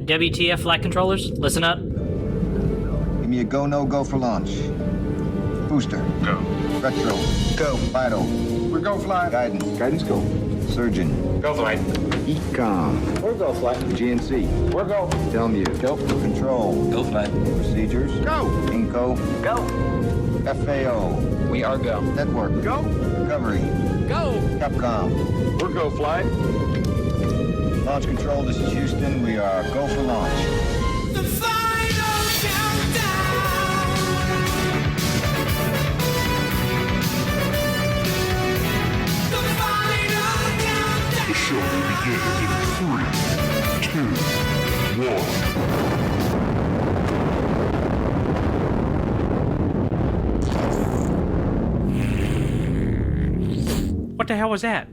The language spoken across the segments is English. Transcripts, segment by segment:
WTF flight controllers, listen up. Give me a go, no go for launch. Booster. Go. Retro. Go. Vital. We're go flight. Guidance. Guidance go. Surgeon. Go flight. Ecom. We're go flight. GNC. We're go. Telmu. Go. Control. Go flight. Procedures. Go. Inco. Go. FAO. We are go. Network. Go. Recovery. Go. Capcom. We're go flight. Launch control, this is Houston. We are go for launch. The final countdown. The final countdown. The show will begin in 3, 2, 1. What the hell was that?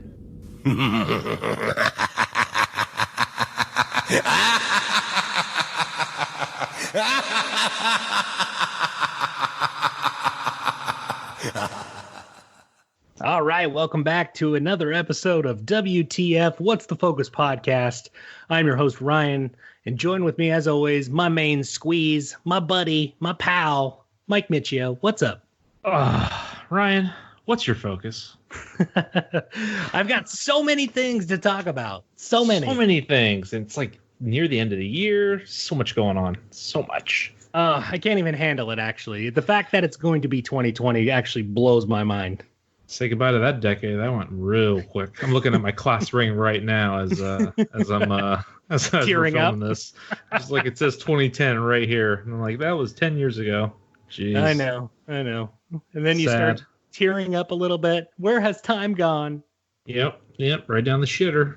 All right, welcome back to another episode of WTF What's the Focus podcast. I'm your host Ryan, and join with me as always, my main squeeze, my buddy, my pal, Mike Michio. What's up? Ryan, what's your focus? I've got so many things to talk about. So many things. It's like near the end of the year. So much going on. So much. I can't even handle it, actually. The fact that it's going to be 2020 actually blows my mind. Say goodbye to that decade. That went real quick. I'm looking at my class ring right now as Tearing we're up. filming this. Just like it says 2010 right here. And I'm like, that was 10 years ago. Jeez. I know. And then you Sad. start tearing up a little bit. Where has time gone? Yep. Right down the shitter.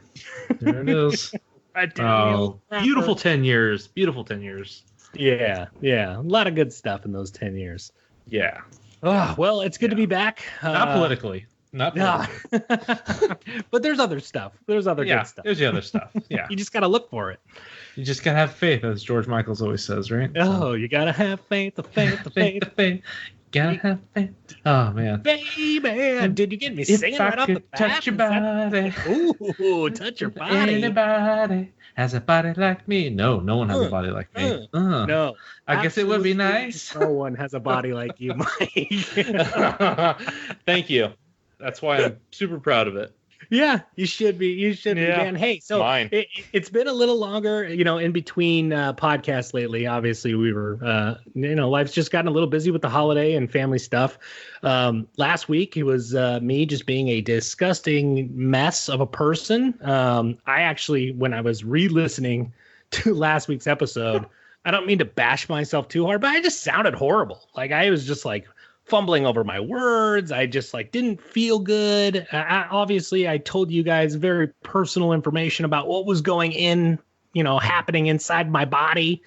There it is. Right down the Oh, old wrapper. beautiful 10 years. Beautiful 10 years. Yeah. A lot of good stuff in those 10 years. Yeah. Oh, well, it's good to be back. Not politically. Not Yeah. politically. But there's other stuff. There's other Yeah, good stuff. there's the other stuff. Yeah. You just got to look for it. You just gotta have faith, as George Michaels always says, right? Oh, you got to have faith, the faith. faith. Gotta have faith. Oh, man. Baby. Did you get me If singing I right off the could bat? touch your body, Ooh, touch your body. anybody has a body like me. No one has a body like me. No. I guess it would be absolutely nice. No one has a body like you, Mike. Thank you. That's why I'm super proud of it. Yeah, you should be. You should be, Yeah, man. Hey, so mine. It's been a little longer, in between podcasts lately. Obviously, we were, life's just gotten a little busy with the holiday and family stuff. Last week, it was me just being a disgusting mess of a person. I actually, when I was re-listening to last week's episode, I don't mean to bash myself too hard, but I just sounded horrible. Like I was just like fumbling over my words. I just didn't feel good. Obviously, I told you guys very personal information about what was going in, happening inside my body.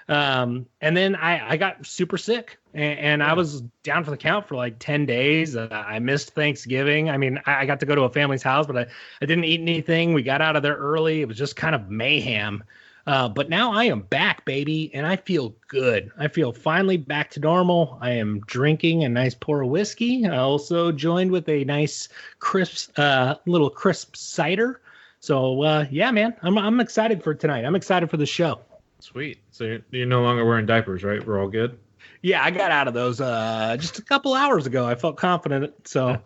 And then I got super sick and I was down for the count for like 10 days. I missed Thanksgiving. I mean, I got to go to a family's house, but I didn't eat anything. We got out of there early. It was just kind of mayhem. But now I am back, baby, and I feel good. I feel finally back to normal. I am drinking a nice pour of whiskey. I also joined with a nice crisp, little crisp cider. So, yeah, man, I'm excited for tonight. I'm excited for the show. Sweet. So you're no longer wearing diapers, right? We're all good? Yeah, I got out of those just a couple hours ago. I felt confident, so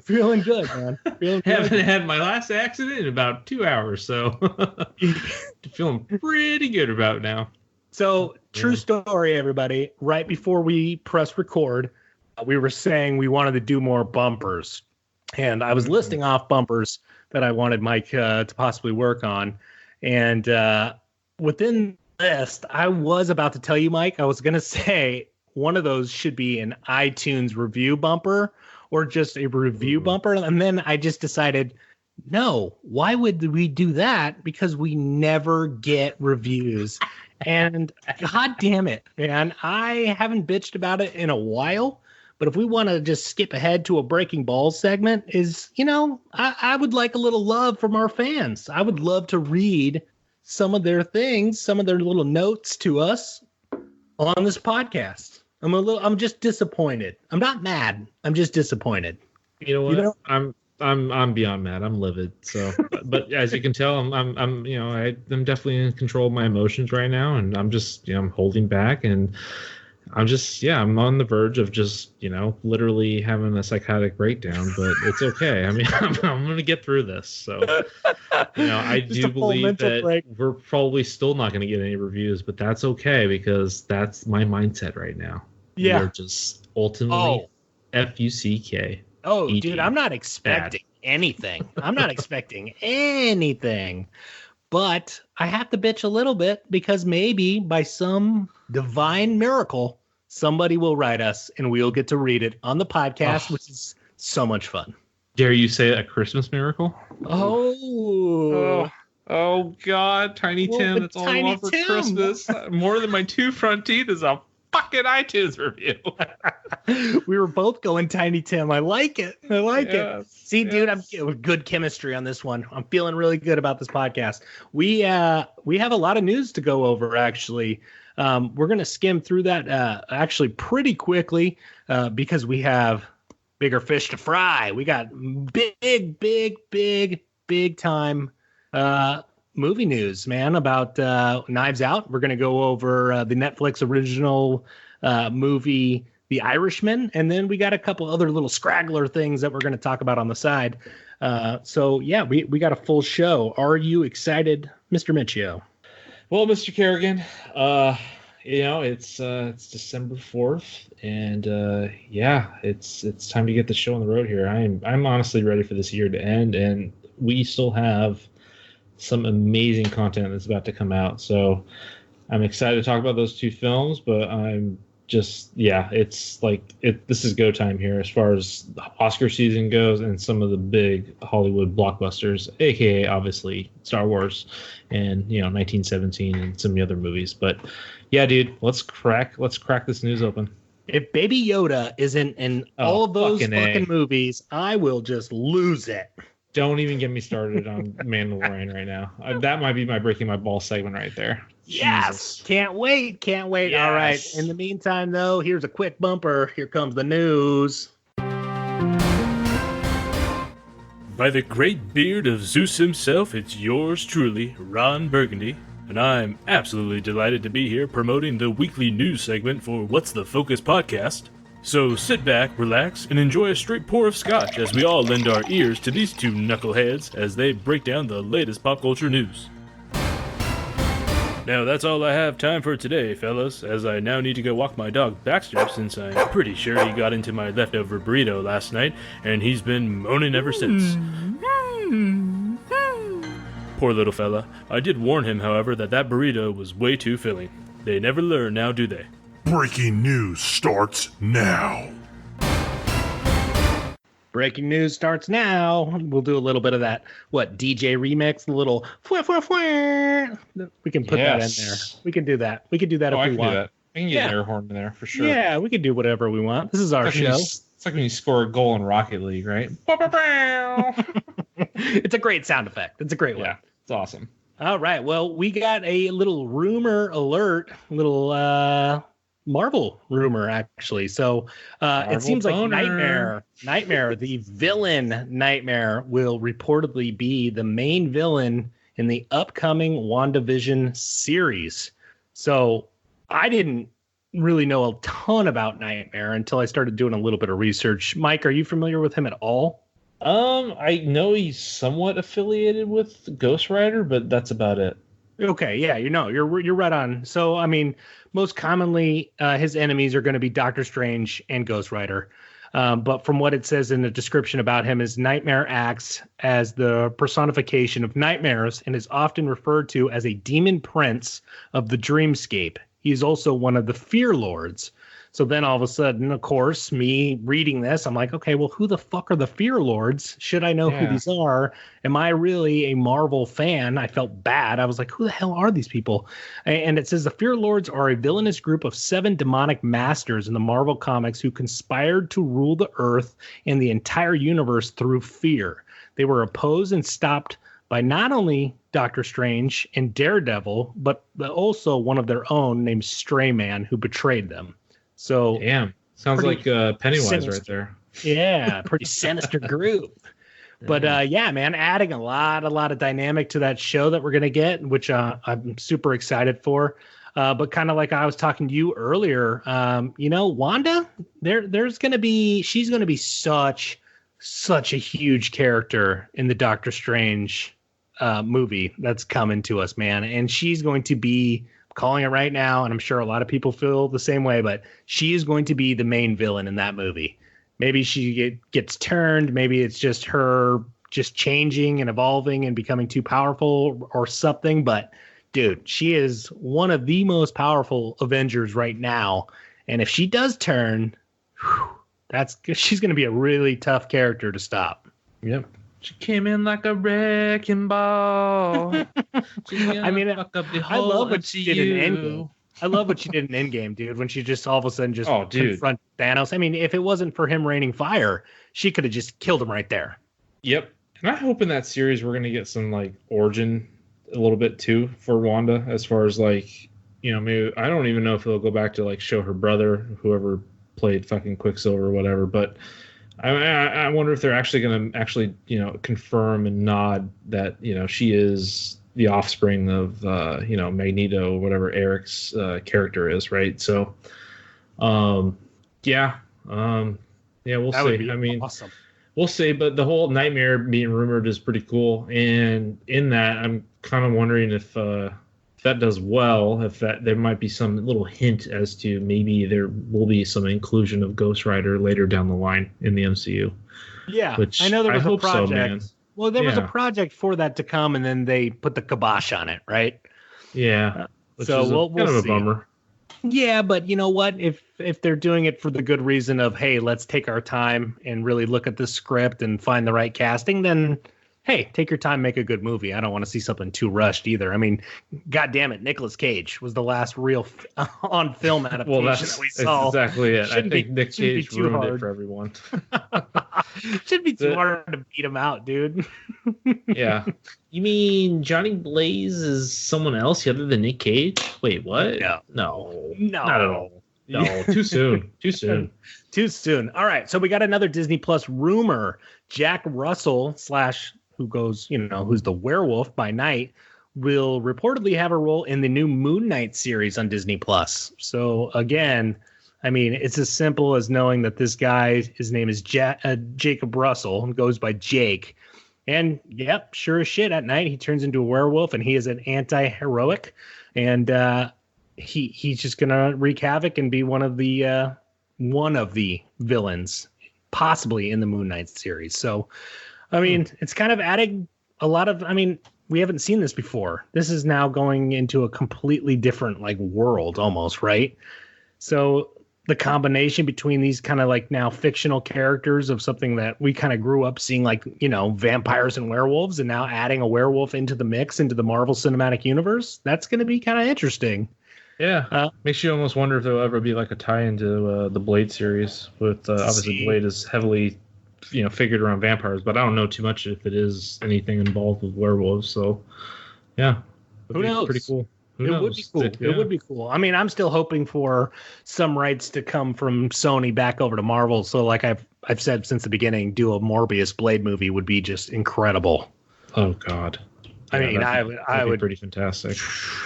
feeling good, man. Feeling Haven't good. had my last accident in about 2 hours, so feeling pretty good about it now. So, true story, everybody. Right before we press record, we were saying we wanted to do more bumpers. And I was listing off bumpers that I wanted Mike to possibly work on. And within the list, I was about to tell you, Mike, I was going to say one of those should be an iTunes review bumper or just a review bumper. And then I just decided, no, why would we do that? Because we never get reviews. And God damn it, man, I haven't bitched about it in a while. But if we want to just skip ahead to a Breaking Balls segment, I would like a little love from our fans. I would love to read some of their things, some of their little notes to us on this podcast. I'm just disappointed. I'm not mad. I'm just disappointed. You know what? I'm I'm beyond mad. I'm livid. So, but as you can tell, I'm definitely in control of my emotions right now, and I'm just I'm holding back, and I'm on the verge of just literally having a psychotic breakdown. But it's okay. I mean, I'm gonna get through this. So, I do believe that we're probably still not gonna get any reviews, but that's okay because that's my mindset right now. Yeah, we're just ultimately FUCK. Oh, dude, I'm not expecting anything. I'm not expecting anything. But I have to bitch a little bit because maybe by some divine miracle, somebody will write us and we'll get to read it on the podcast, which is so much fun. Dare you say a Christmas miracle? Oh, God, Tiny Tim. That's all I want for Christmas. More than my 2 front teeth is a fucking iTunes review. We were both going Tiny Tim. I like it. It. See, dude, I'm good chemistry on this one. I'm feeling really good about this podcast. We have a lot of news to go over, actually. We're going to skim through that actually pretty quickly because we have bigger fish to fry. We got big time movie news, man, about Knives Out. We're going to go over the Netflix original movie, The Irishman, and then we got a couple other little scraggler things that we're going to talk about on the side. So, yeah, we got a full show. Are you excited, Mr. Michio? Well, Mr. Kerrigan, it's December 4th, and it's time to get the show on the road here. I'm honestly ready for this year to end, and we still have some amazing content that's about to come out. So I'm excited to talk about those 2 films, but I'm just, this is go time here as far as the Oscar season goes and some of the big Hollywood blockbusters, aka obviously Star Wars and 1917 and some of the other movies. But yeah, dude, let's crack this news open. If Baby Yoda isn't in all of those fucking movies, I will just lose it. Don't even get me started on Mandalorian right now. That might be my breaking my ball segment right there. Yes. Jesus. Can't wait. Yes. All right. In the meantime, though, here's a quick bumper. Here comes the news. By the great beard of Zeus himself, it's yours truly, Ron Burgundy. And I'm absolutely delighted to be here promoting the weekly news segment for What's the Focus podcast. So sit back, relax, and enjoy a straight pour of scotch as we all lend our ears to these 2 knuckleheads as they break down the latest pop culture news. Now that's all I have time for today, fellas, as I now need to go walk my dog Baxter since I'm pretty sure he got into my leftover burrito last night and he's been moaning ever since. Poor little fella. I did warn him, however, that burrito was way too filling. They never learn now, do they? Breaking news starts now. Breaking news starts now. We'll do a little bit of that, DJ remix, a little we can put that in there. We can do that. We can do that if we want. I can get an air horn in there for sure. Yeah, we can do whatever we want. This is our show. It's like when you score a goal in Rocket League, right? It's a great sound effect. It's a great one. Yeah, it's awesome. All right. Well, we got a little rumor alert, Marvel rumor, actually. So it seems like Nightmare, the villain Nightmare, will reportedly be the main villain in the upcoming WandaVision series. So I didn't really know a ton about Nightmare until I started doing a little bit of research. Mike, are you familiar with him at all? I know he's somewhat affiliated with Ghost Rider, but that's about it. Okay, yeah, you're right on. So, I mean, most commonly, his enemies are going to be Doctor Strange and Ghost Rider. But from what it says in the description about him, is Nightmare acts as the personification of nightmares and is often referred to as a demon prince of the dreamscape. He's also one of the Fear Lords. So then all of a sudden, of course, me reading this, I'm like, okay, well, who the fuck are the Fear Lords? Should I know who these are? Am I really a Marvel fan? I felt bad. I was like, who the hell are these people? And it says the Fear Lords are a villainous group of 7 demonic masters in the Marvel comics who conspired to rule the Earth and the entire universe through fear. They were opposed and stopped by not only Doctor Strange and Daredevil, but also one of their own named Stray Man, who betrayed them. So damn, sounds like Pennywise right there. Yeah, pretty sinister group. But yeah, man, adding a lot of dynamic to that show that we're gonna get, which I'm super excited for. But kind of like I was talking to you earlier, Wanda, she's gonna be such a huge character in the Doctor Strange movie that's coming to us, man. And she's going to be, calling it right now, and I'm sure a lot of people feel the same way, but she is going to be the main villain in that movie. Maybe she gets turned. Maybe it's just her just changing and evolving and becoming too powerful or something. But dude, she is one of the most powerful Avengers right now. And if she does turn, she's going to be a really tough character to stop. Yep. She came in like a wrecking ball. I mean, I love what she did in Endgame. I love what she did in Endgame, dude, when she just all of a sudden just confronted Thanos. I mean, if it wasn't for him raining fire, she could have just killed him right there. Yep. And I hope in that series we're going to get some, like, origin a little bit, too, for Wanda, as far as, like, maybe, I don't even know if it'll go back to, like, show her brother, whoever played fucking Quicksilver or whatever, but I wonder if they're actually going to confirm and nod that, she is the offspring of, Magneto, or whatever Eric's character is, right? So, we'll see. I mean, awesome. We'll see, but the whole Nightmare being rumored is pretty cool. And in that, I'm kind of wondering if that does well, there might be some little hint as to maybe there will be some inclusion of Ghost Rider later down the line in the MCU. Yeah, which I know there was a project. So, man. Well, there was a project for that to come, and then they put the kibosh on it, right? Yeah. So we'll kind of see. A bummer. Yeah, but you know what? If they're doing it for the good reason of, hey, let's take our time and really look at the script and find the right casting, then hey, take your time, make a good movie. I don't want to see something too rushed either. I mean, God damn it, Nicolas Cage was the last real on film adaptation that we saw. That's exactly it. I think Nick Cage ruined it for everyone. Shouldn't be too hard to beat him out, dude. Yeah. You mean Johnny Blaze is someone else other than Nick Cage? Wait, what? No, not at all. No, too soon. Too soon. Too soon. All right, so we got another Disney Plus rumor. Jack Russell / who goes, who's the werewolf by night, will reportedly have a role in the new Moon Knight series on Disney Plus. So again, I mean, it's as simple as knowing that this guy, his name is Jacob Russell, and goes by Jake. And yep, sure as shit, at night he turns into a werewolf, and he is an anti-heroic, and he's just gonna wreak havoc and be one of the villains, possibly in the Moon Knight series. So, I mean, it's kind of adding a lot of. I mean, we haven't seen this before. This is now going into a completely different world, almost, right? So the combination between these kind of now fictional characters of something that we kind of grew up seeing, vampires and werewolves, and now adding a werewolf into the mix, into the Marvel Cinematic Universe, that's going to be kind of interesting. Yeah. Makes you almost wonder if there'll ever be a tie into the Blade series with, obviously Blade is heavily, figured around vampires, but I don't know too much if it is anything involved with werewolves. So yeah. Who knows? Pretty cool. It would be cool. It would be cool. I mean, I'm still hoping for some rights to come from Sony back over to Marvel. So, like I've said since the beginning, do a Morbius Blade movie would be just incredible. Oh God! I mean, I would be pretty fantastic.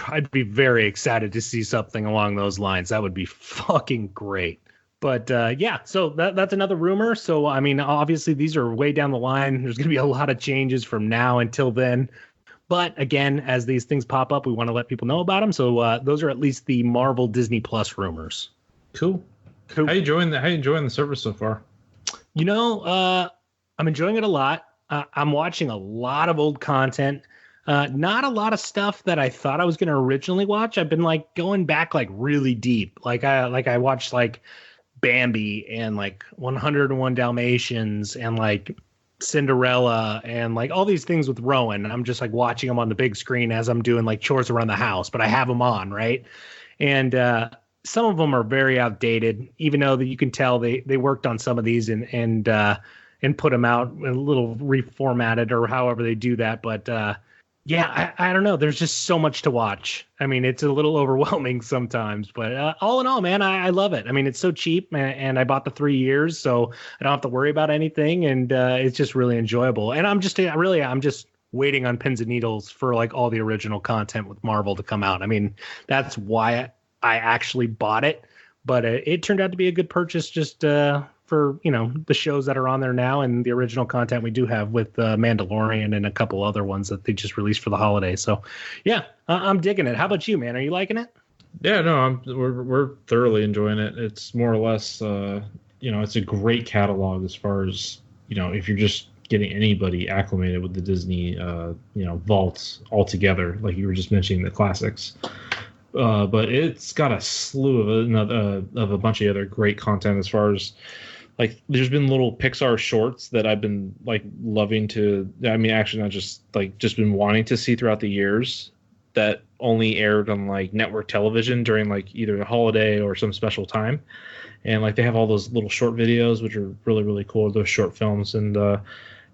I'd be very excited to see something along those lines. That would be fucking great. But yeah, so that's another rumor. So I mean, obviously these are way down the line. There's going to be a lot of changes from now until then. But again, as these things pop up, we want to let people know about them. So those are at least the Marvel Disney Plus rumors. Cool. How you enjoying the service so far? I'm enjoying it a lot. I'm watching a lot of old content. Not a lot of stuff that I thought I was going to originally watch. I've been going back really deep. I watched Bambi and 101 Dalmatians and Cinderella and all these things with Rowan. I'm just watching them on the big screen as I'm doing chores around the house, but I have them on, right? And some of them are very outdated, even though that you can tell they worked on some of these and put them out a little reformatted or however they do that. But Yeah, I don't know. There's just so much to watch. I mean, it's a little overwhelming sometimes, but all in all, man, I love it. I mean, it's so cheap, and I bought the 3 years, so I don't have to worry about anything, and it's just really enjoyable. And I'm just waiting on pins and needles for like all the original content with Marvel to come out. I mean, that's why I actually bought it, but it turned out to be a good purchase just for, you know, the shows that are on there now and the original content we do have with Mandalorian and a couple other ones that they just released for the holiday. So yeah, I'm digging it. How about you, man? Are you liking it? Yeah, no, we're thoroughly enjoying it. It's more or less, you know, it's a great catalog as far as, you know, if you're just getting anybody acclimated with the Disney, you know, vaults altogether, like you were just mentioning the classics. But it's got a slew of a bunch of other great content as far as, like, there's been little Pixar shorts that I've been like loving to. I mean, actually, not just like just been wanting to see throughout the years that only aired on like network television during like either a holiday or some special time. And like they have all those little short videos, which are really, really cool. Those short films, and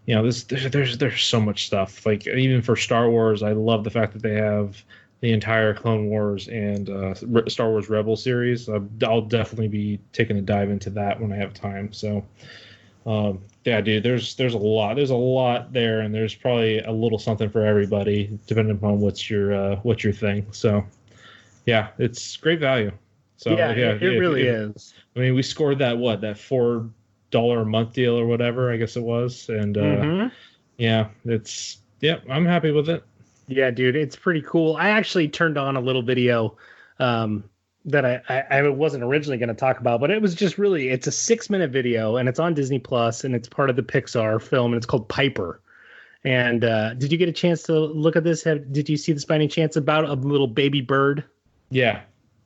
you know, there's so much stuff. Like even for Star Wars, I love the fact that they have the entire Clone Wars and Star Wars Rebel series. I'll definitely be taking a dive into that when I have time. So, yeah, dude, there's a lot there, and there's probably a little something for everybody, depending upon what's your thing. So, yeah, it's great value. So yeah, it really is. I mean, we scored that $4 a month deal or whatever, I guess it was, and yeah, I'm happy with it. Yeah, dude, it's pretty cool. I actually turned on a little video that I wasn't originally going to talk about, but it was just really, it's a 6-minute video, and it's on Disney Plus, and it's part of the Pixar film, and it's called Piper. And did you get a chance to look at this? Did you see this by any chance, about a little baby bird? Yeah,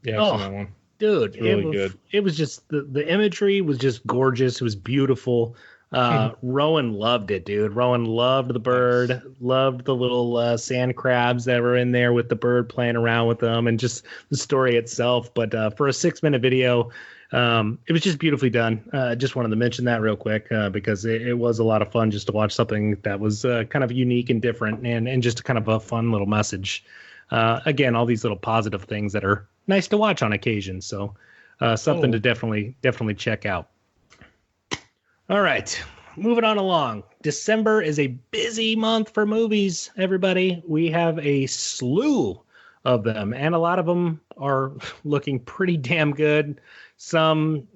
I've seen that one. Dude, it's really good. It was just, the imagery was just gorgeous. It was beautiful. Rowan loved it, dude. Rowan loved the bird, loved the little sand crabs that were in there with the bird playing around with them, and just the story itself. But for a 6-minute video, it was just beautifully done. Just wanted to mention that real quick because it was a lot of fun just to watch something that was kind of unique and different, and just kind of a fun little message. Again, all these little positive things that are nice to watch on occasion. So something to definitely check out. All right, moving on along. December is a busy month for movies, everybody. We have a slew of them, and a lot of them are looking pretty damn good. Some,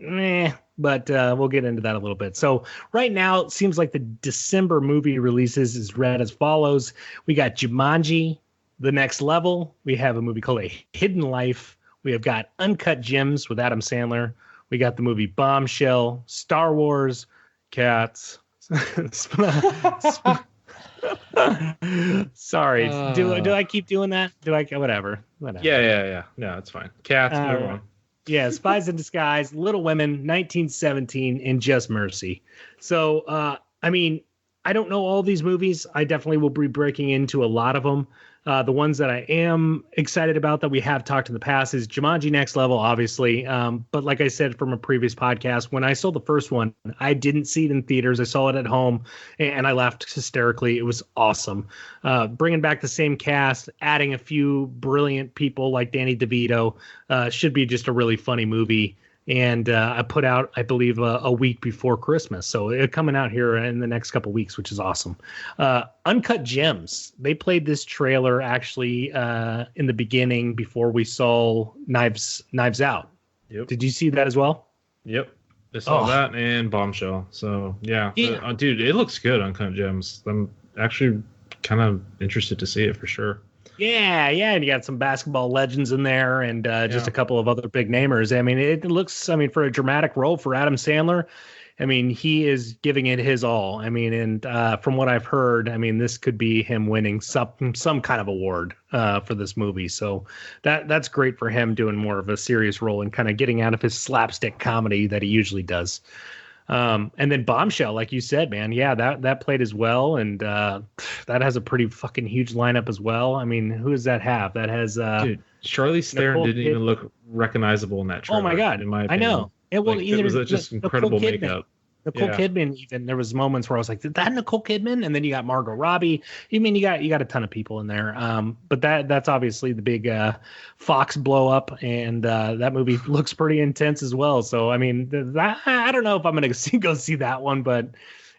but we'll get into that a little bit. So right now, it seems like the December movie releases is read as follows. We got Jumanji, The Next Level. We have a movie called A Hidden Life. We have got Uncut Gems with Adam Sandler. We got the movie Bombshell, Star Wars, Cats. Sorry. Do I keep doing that? Whatever. Yeah. No, it's fine. Cats. Move on. Yeah, Spies in Disguise, Little Women, 1917, and Just Mercy. So, I mean, I don't know all these movies. I definitely will be breaking into a lot of them. The ones that I am excited about that we have talked in the past is Jumanji Next Level, obviously. But like I said from a previous podcast, when I saw the first one, I didn't see it in theaters. I saw it at home, and I laughed hysterically. It was awesome. Bringing back the same cast, adding a few brilliant people like Danny DeVito, should be just a really funny movie. And I put out, I believe, a week before Christmas. So it's coming out here in the next couple weeks, which is awesome. Uncut Gems. They played this trailer actually in the beginning before we saw Knives Out. Yep. Did you see that as well? Yep. I saw that and Bombshell. So, yeah. Dude, it looks good, Uncut Gems. I'm actually kind of interested to see it for sure. Yeah, and you got some basketball legends in there, and just a couple of other big namers. I mean, it looks, for a dramatic role for Adam Sandler, I mean, he is giving it his all. I mean, and from what I've heard, I mean, this could be him winning some kind of award for this movie. So that's great for him, doing more of a serious role and kind of getting out of his slapstick comedy that he usually does. And then Bombshell, like you said, man, yeah, that played as well, and that has a pretty fucking huge lineup as well. I mean, who does that have? That has dude, Charlize Theron didn't even look recognizable in that trailer. Oh my god, in my opinion. I know. It was just incredible makeup. Nicole Kidman, even there was moments where I was like, "Did that Nicole Kidman?" And then you got Margot Robbie. I mean, you got a ton of people in there. But that's obviously the big Fox blow up, and that movie looks pretty intense as well. So I mean, I don't know if I'm going to go see that one, but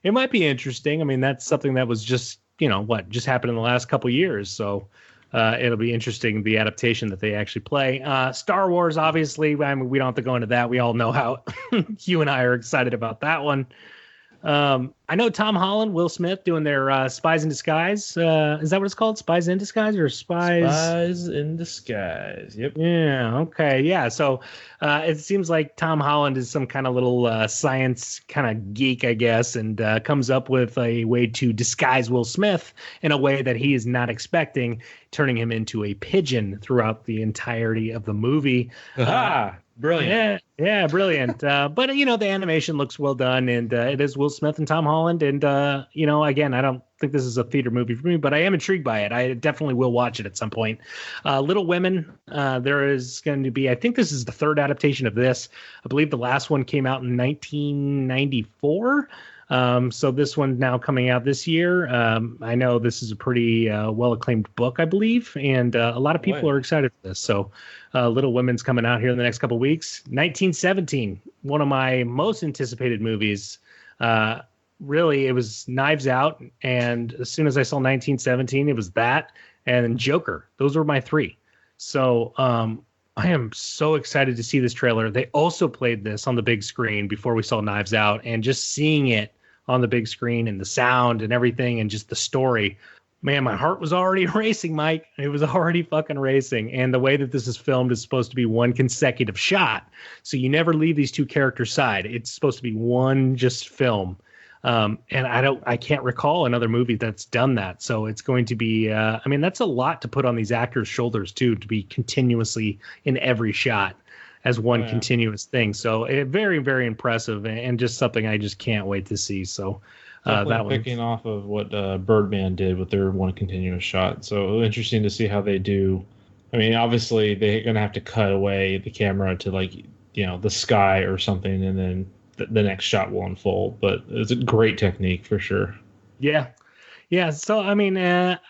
it might be interesting. I mean, that's something that was just just happened in the last couple years. So it'll be interesting, the adaptation that they actually play. Star Wars, obviously, I mean, we don't have to go into that. We all know how you and I are excited about that one. I know Tom Holland, Will Smith doing their Spies in Disguise. Is that what it's called? Spies in Disguise or Spies in Disguise. Yep. Yeah. Okay. Yeah. So it seems like Tom Holland is some kind of little science kind of geek, I guess, and comes up with a way to disguise Will Smith in a way that he is not expecting, turning him into a pigeon throughout the entirety of the movie. Brilliant. Yeah, brilliant. But the animation looks well done, and it is Will Smith and Tom Holland. And again, I don't think this is a theater movie for me, but I am intrigued by it. I definitely will watch it at some point. Little Women. There is going to be, I think this is the third adaptation of this. I believe the last one came out in 1994. So this one now coming out this year. I know this is a pretty well-acclaimed book, I believe, and a lot of people are excited for this. So Little Women's coming out here in the next couple of weeks. 1917, one of my most anticipated movies. Really, it was Knives Out, and as soon as I saw 1917, it was that and Joker. Those were my three. So I am so excited to see this trailer. They also played this on the big screen before we saw Knives Out, and just seeing it on the big screen and the sound and everything and just the story, man, my heart was already racing, Mike. It was already fucking racing. And the way that this is filmed is supposed to be one consecutive shot. So you never leave these two characters' side. It's supposed to be one just film. And I can't recall another movie that's done that. So it's going to be, that's a lot to put on these actors' shoulders too, to be continuously in every shot as one continuous thing. So very, very impressive, and just something I just can't wait to see. So that one, picking off of what Birdman did with their one continuous shot. So interesting to see how they do. I mean, obviously they're going to have to cut away the camera to the sky or something, and then the next shot will unfold. But it's a great technique for sure. Yeah. So I mean,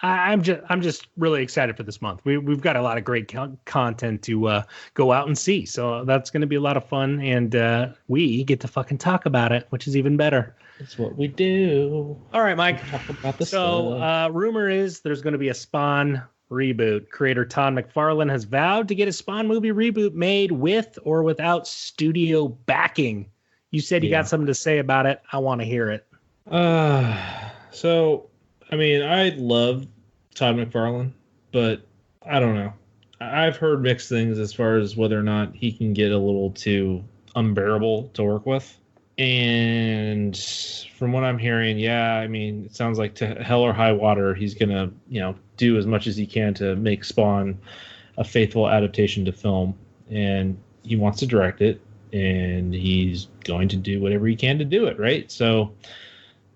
I'm just really excited for this month. We've got a lot of great content to go out and see. So that's going to be a lot of fun, and we get to fucking talk about it, which is even better. That's what we do. All right, Mike. Talk about the stuff. Rumor is there's going to be a Spawn reboot. Creator Todd McFarlane has vowed to get a Spawn movie reboot made with or without studio backing. You said you got something to say about it. I want to hear it. So, I mean, I love Todd McFarlane, but I don't know. I've heard mixed things as far as whether or not he can get a little too unbearable to work with. And from what I'm hearing, it sounds like to hell or high water, he's going to, do as much as he can to make Spawn a faithful adaptation to film. And he wants to direct it, and he's going to do whatever he can to do it, right? So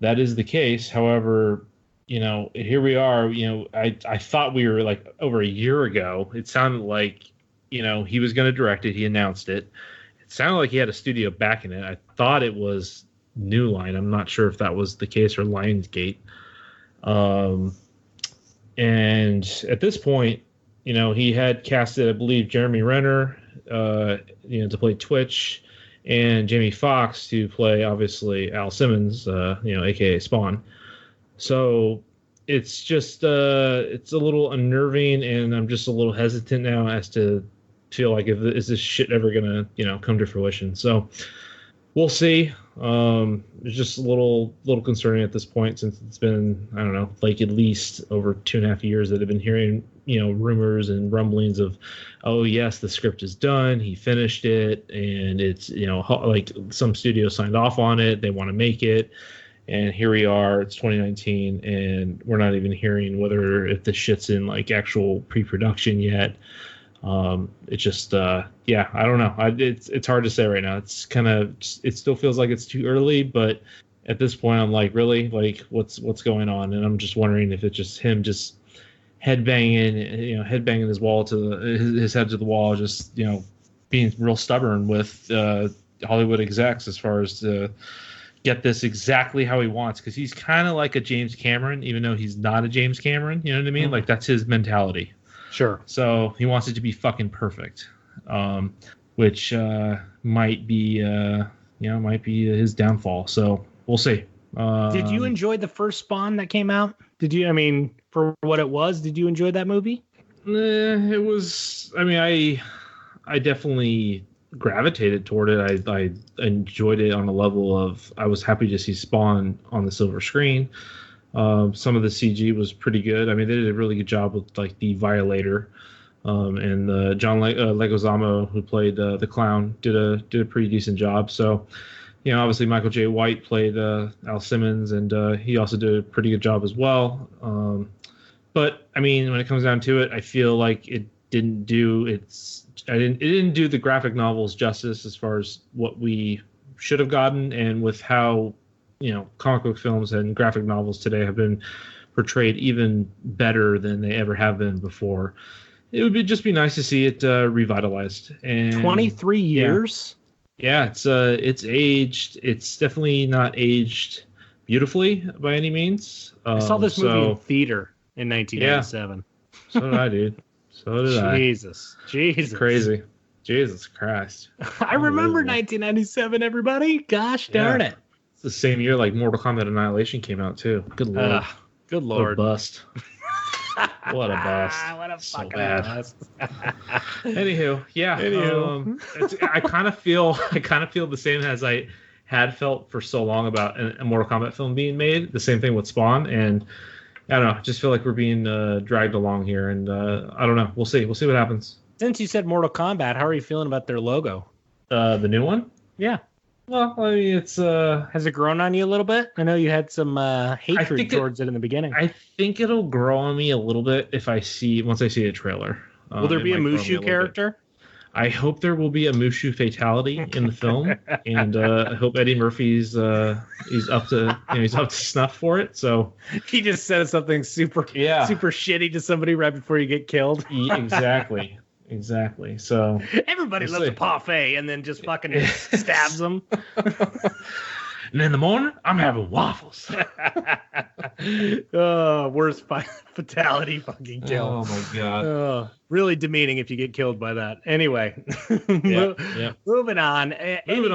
that is the case. However, here we are, I thought we were like over a year ago. It sounded like, he was going to direct it. He announced it. It sounded like he had a studio backing it. I thought it was New Line. I'm not sure if that was the case or Lionsgate. And at this point, he had casted, I believe, Jeremy Renner, to play Twitch, and Jamie Foxx to play, obviously, Al Simmons, aka Spawn. So it's just it's a little unnerving, and I'm just a little hesitant now as to feel like is this shit ever gonna come to fruition. So we'll see. It's just a little concerning at this point, since it's been, I don't know, like at least over 2.5 years that I've been hearing rumors and rumblings of, oh yes, the script is done, he finished it, and it's like some studio signed off on it, they want to make it. And here we are, it's 2019, and we're not even hearing if the shit's in like actual pre-production yet. It's just, I don't know. It's hard to say right now. It's it still feels like it's too early, but at this point I'm like, really? Like what's going on? And I'm just wondering if it's just him just headbanging his wall his head to the wall, just, being real stubborn with, Hollywood execs as far as get this exactly how he wants, because he's kind of like a James Cameron, even though he's not a James Cameron. You know what I mean? Like, that's his mentality. Sure. So he wants it to be fucking perfect, which might be his downfall. So we'll see. Did you enjoy the first Spawn that came out? Did you? I mean, for what it was, did you enjoy that movie? It was. I mean, I definitely gravitated toward it. I enjoyed it on a level of I was happy to see Spawn on the silver screen. Some of the CG was pretty good. I mean, they did a really good job with like the Violator, and John Leguizamo, who played the clown, did a pretty decent job. So, you know, obviously Michael J. White played Al Simmons, and he also did a pretty good job as well. But I mean, when it comes down to it, I feel like it didn't do it didn't do the graphic novels justice as far as what we should have gotten, and with how, you know, comic book films and graphic novels today have been portrayed even better than they ever have been before. It would just be nice to see it revitalized. And 23 years. Yeah, it's aged. It's definitely not aged beautifully by any means. I saw this movie in theater in 1997. Yeah, so did I, dude. So did I. Jesus. Crazy. Jesus Christ. I remember 1997, everybody. Gosh darn it. It's the same year like Mortal Kombat Annihilation came out too. Good lord. Good lord. What a bust. What a bust. What a So fucking bad. bust. Anywho, yeah. I kind of feel the same as I had felt for so long about a Mortal Kombat film being made. The same thing with Spawn, and I don't know. I just feel like we're being dragged along here, and I don't know. We'll see. We'll see what happens. Since you said Mortal Kombat, how are you feeling about their logo? The new one? Yeah. Well, I mean, it's has it grown on you a little bit? I know you had some hatred towards it in the beginning. I think it'll grow on me a little bit once I see a trailer. Will there be a Mushu character? I hope there will be a Mushu fatality in the film, and I hope Eddie Murphy's he's up to snuff for it. So he just said something super shitty to somebody right before you get killed. Exactly. So everybody loves a parfait, and then just fucking stabs them. And in the morning, I'm having waffles. Worst fatality fucking kill. Oh my god. Really demeaning if you get killed by that. Anyway, moving on. Any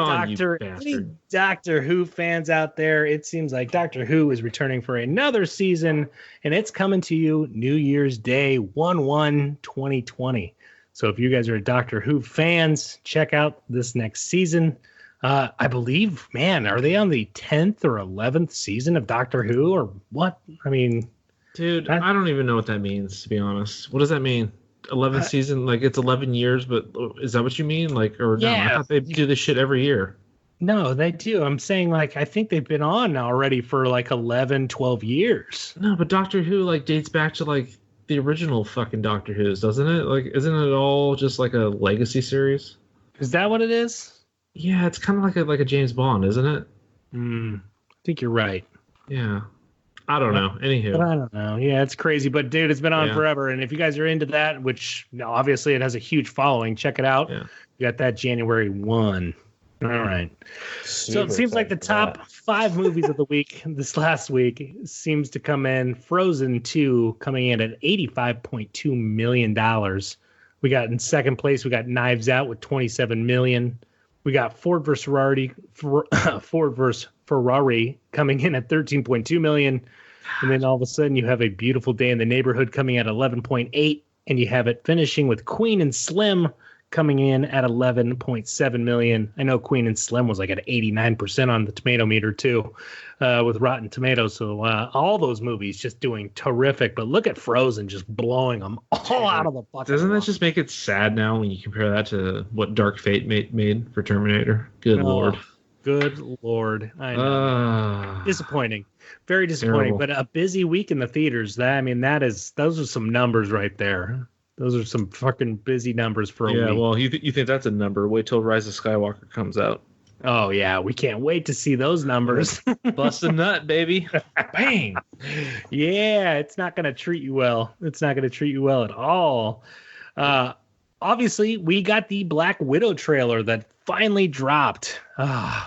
Doctor Who fans out there, it seems like Doctor Who is returning for another season, and it's coming to you New Year's Day, 1/1/2020. So if you guys are Doctor Who fans, check out this next season. I believe, man, are they on the 10th or 11th season of Doctor Who or what? I mean, dude, I don't even know what that means, to be honest. What does that mean? 11th season? Like, it's 11 years, but is that what you mean? Like, or no? I thought they do this shit every year. No, they do. I'm saying, like, I think they've been on already for like 11, 12 years. No, but Doctor Who, like, dates back to, like, the original fucking Doctor Who's, doesn't it? Like, isn't it all just like a legacy series? Is that what it is? Yeah, it's kind of like a James Bond, isn't it? I think you're right. Yeah. I don't know. Anywho. But I don't know. Yeah, it's crazy. But, dude, it's been on forever. And if you guys are into that, which obviously it has a huge following, check it out. Yeah. You got that January 1. All right. So it seems like the top 5 movies of the week this last week seems to come in. Frozen 2 coming in at $85.2 million. We got in second place, we got Knives Out with $27 million. We got Ford vs. Ferrari coming in at $13.2 million. And then all of a sudden you have A Beautiful Day in the Neighborhood coming at 11.8, and you have it finishing with Queen and Slim coming in at 11.7 million. I know Queen and Slim was like at 89% on the tomato meter too, with Rotten Tomatoes. So all those movies just doing terrific. But look at Frozen just blowing them all out of the fucking. Doesn't that just make it sad now when you compare that to what Dark Fate made for Terminator? Good lord. Good lord. I know. Disappointing. Very disappointing. Terrible. But a busy week in the theaters. Those are some numbers right there. Those are some fucking busy numbers for a week. Yeah, well, you think that's a number. Wait till Rise of Skywalker comes out. Oh, yeah. We can't wait to see those numbers. Bust a nut, baby. Bang. Yeah, it's not going to treat you well. It's not going to treat you well at all. obviously, we got the Black Widow trailer that finally dropped.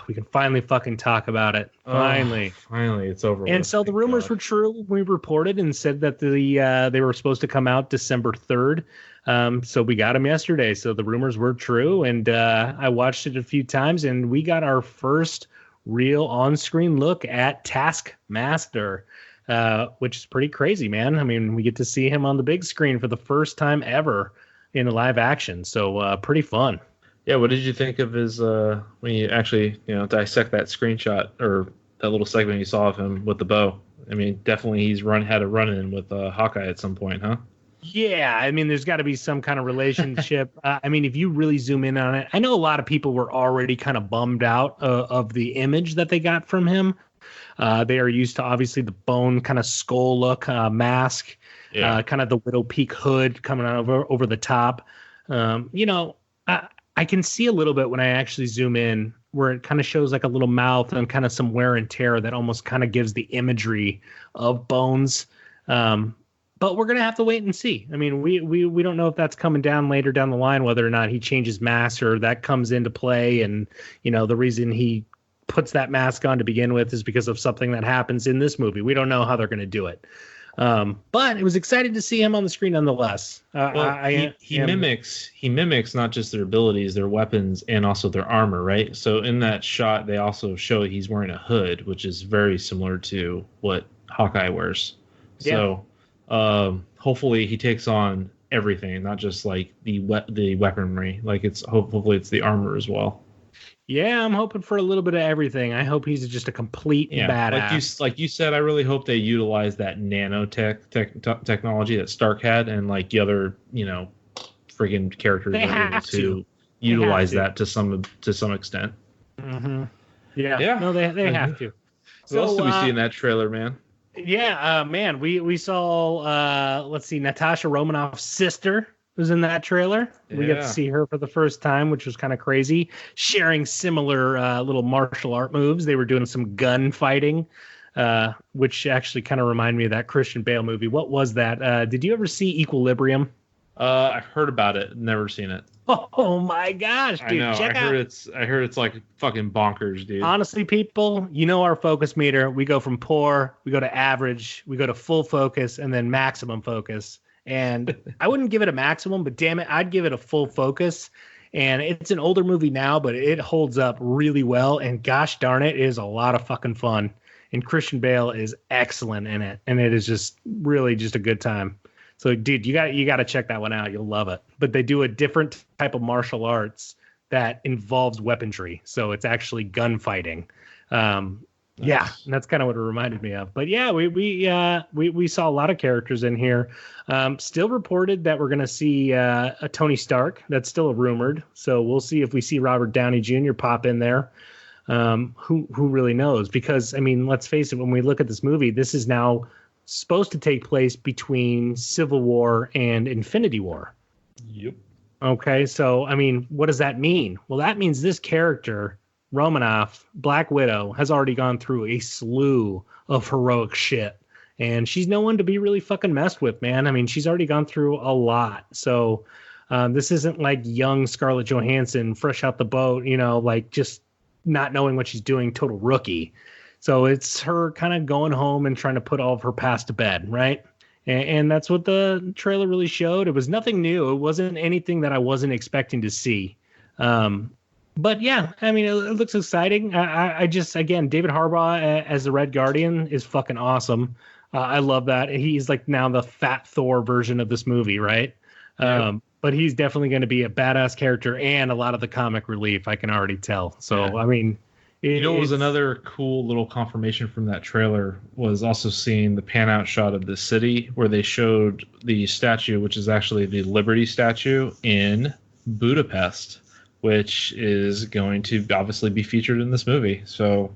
We can finally fucking talk about it. Finally. Finally, it's over. And with, so the thank rumors God. were true. We reported and said that they were supposed to come out December 3rd. So we got them yesterday. So the rumors were true. And I watched it a few times, and we got our first real on-screen look at Taskmaster, which is pretty crazy, man. I mean, we get to see him on the big screen for the first time ever in live action. So pretty fun. Yeah, what did you think of his when you actually dissect that screenshot or that little segment you saw of him with the bow? I mean, definitely he's had a run-in with Hawkeye at some point, huh? Yeah, I mean, there's got to be some kind of relationship. I mean, if you really zoom in on it, I know a lot of people were already kind of bummed out of the image that they got from him. They are used to obviously the bone kind of skull look, mask, kind of the Widow Peak hood coming out over the top. I can see a little bit when I actually zoom in where it kind of shows like a little mouth and kind of some wear and tear that almost kind of gives the imagery of bones. But we're going to have to wait and see. I mean, we don't know if that's coming down later down the line, whether or not he changes mask or that comes into play. And, the reason he puts that mask on to begin with is because of something that happens in this movie. We don't know how they're going to do it. But it was exciting to see him on the screen nonetheless. He mimics not just their abilities, their weapons, and also their armor, right? So in that shot, they also show he's wearing a hood, which is very similar to what Hawkeye wears. So hopefully he takes on everything, not just like the weaponry. Like hopefully it's the armor as well. Yeah, I'm hoping for a little bit of everything. I hope he's just a complete badass. Like you said, I really hope they utilize that technology that Stark had, and like the other, friggin' characters They are able have to to. utilize They have that to some extent. Mm-hmm. Yeah. Yeah. No, they have to. What else did we see in that trailer, man? Yeah, man, we saw let's see, Natasha Romanoff's sister was in that trailer. We got to see her for the first time, which was kind of crazy, sharing similar little martial art moves. They were doing some gun fighting, which actually kind of reminded me of that Christian Bale movie. What was that? Did you ever see Equilibrium? I've heard about it, never seen it. Oh my gosh, dude! I know. Check I out. heard it's like fucking bonkers, dude. Honestly, people, our focus meter. We go from poor, we go to average, we go to full focus, and then maximum focus. And I wouldn't give it a maximum, but damn it, I'd give it a full focus. And it's an older movie now, but it holds up really well. And gosh darn it is a lot of fucking fun. And Christian Bale is excellent in it. And it is just really just a good time. So, dude, you got to check that one out. You'll love it. But they do a different type of martial arts that involves weaponry. So it's actually gunfighting. Yeah, and that's kind of what it reminded me of. But yeah, we saw a lot of characters in here. Still reported that we're going to see a Tony Stark. That's still rumored. So we'll see if we see Robert Downey Jr. pop in there. Who really knows? Because, I mean, let's face it, when we look at this movie, this is now supposed to take place between Civil War and Infinity War. Yep. Okay, so, I mean, what does that mean? Well, that means this character, Romanoff, Black Widow, has already gone through a slew of heroic shit. And she's no one to be really fucking messed with, man. I mean, she's already gone through a lot. So this isn't like young Scarlett Johansson, fresh out the boat, like just not knowing what she's doing, total rookie. So it's her kind of going home and trying to put all of her past to bed, right? And that's what the trailer really showed. It was nothing new. It wasn't anything that I wasn't expecting to see. But yeah, I mean, it looks exciting. I just, again, David Harbour as the Red Guardian is fucking awesome. I love that. He's like now the fat Thor version of this movie, right? Yep. But he's definitely going to be a badass character and a lot of the comic relief, I can already tell. So, yeah. I mean... what was another cool little confirmation from that trailer was also seeing the pan out shot of the city where they showed the statue, which is actually the Liberty statue in Budapest, which is going to obviously be featured in this movie. So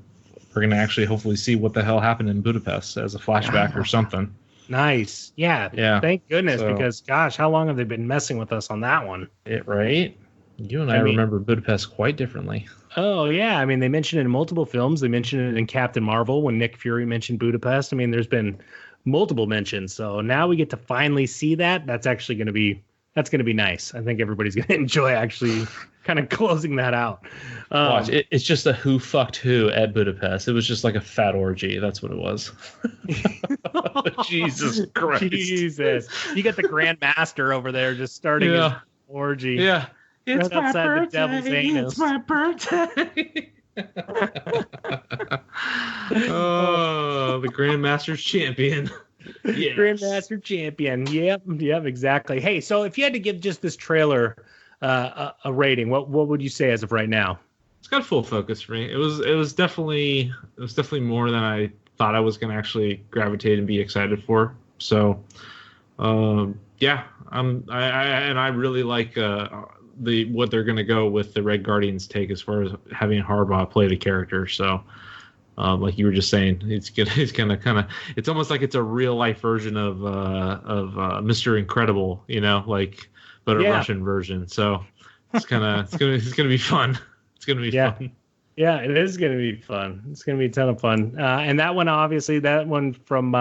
we're going to actually hopefully see what the hell happened in Budapest as a flashback or something. Nice. Yeah. Thank goodness, because gosh, how long have they been messing with us on that one? Right? You and I remember Budapest quite differently. Oh, yeah. I mean, they mentioned it in multiple films. They mentioned it in Captain Marvel when Nick Fury mentioned Budapest. I mean, there's been multiple mentions. So now we get to finally see that. That's actually going to be That's going to be nice. I think everybody's going to enjoy actually kind of closing that out. Watch, it's just a who fucked who at Budapest. It was just like a fat orgy. That's what it was. Jesus Christ. Jesus. You got the Grand Master over there just starting his orgy. Yeah. It's Right my outside the birthday. devil's anus. It's my birthday. Oh, the Grandmaster's champion. Yes. Grandmaster champion. Yep, exactly. Hey, so if you had to give just this trailer a rating, what would you say as of right now? It's got full focus for me. It was definitely more than I thought I was going to actually gravitate and be excited for. So, yeah, I really like what they're going to go with the Red Guardians take as far as having Harbaugh play the character. So, like you were just saying, it's almost like it's a real life version of Mr. Incredible, but a Russian version. So it's gonna be fun. It's gonna be fun. Yeah, it is gonna be fun. It's gonna be a ton of fun. And that one, obviously, from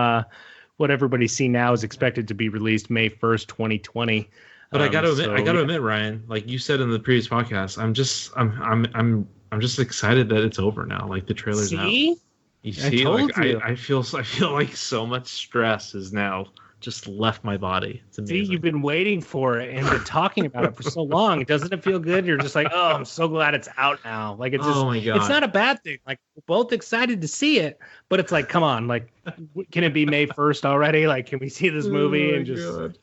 what everybody's seen now is expected to be released May 1st, 2020. But I gotta admit, Ryan, like you said in the previous podcast, I'm just excited that it's over now. Like the trailer's out. You see, I feel like so much stress is now just left my body. It's amazing. See, you've been waiting for it and been talking about it for so long. Doesn't it feel good? You're just like, oh, I'm so glad it's out now. Like it's just, oh my God. It's not a bad thing. Like we're both excited to see it, but it's like, come on, like, can it be May 1st already? Like, can we see this movie and just,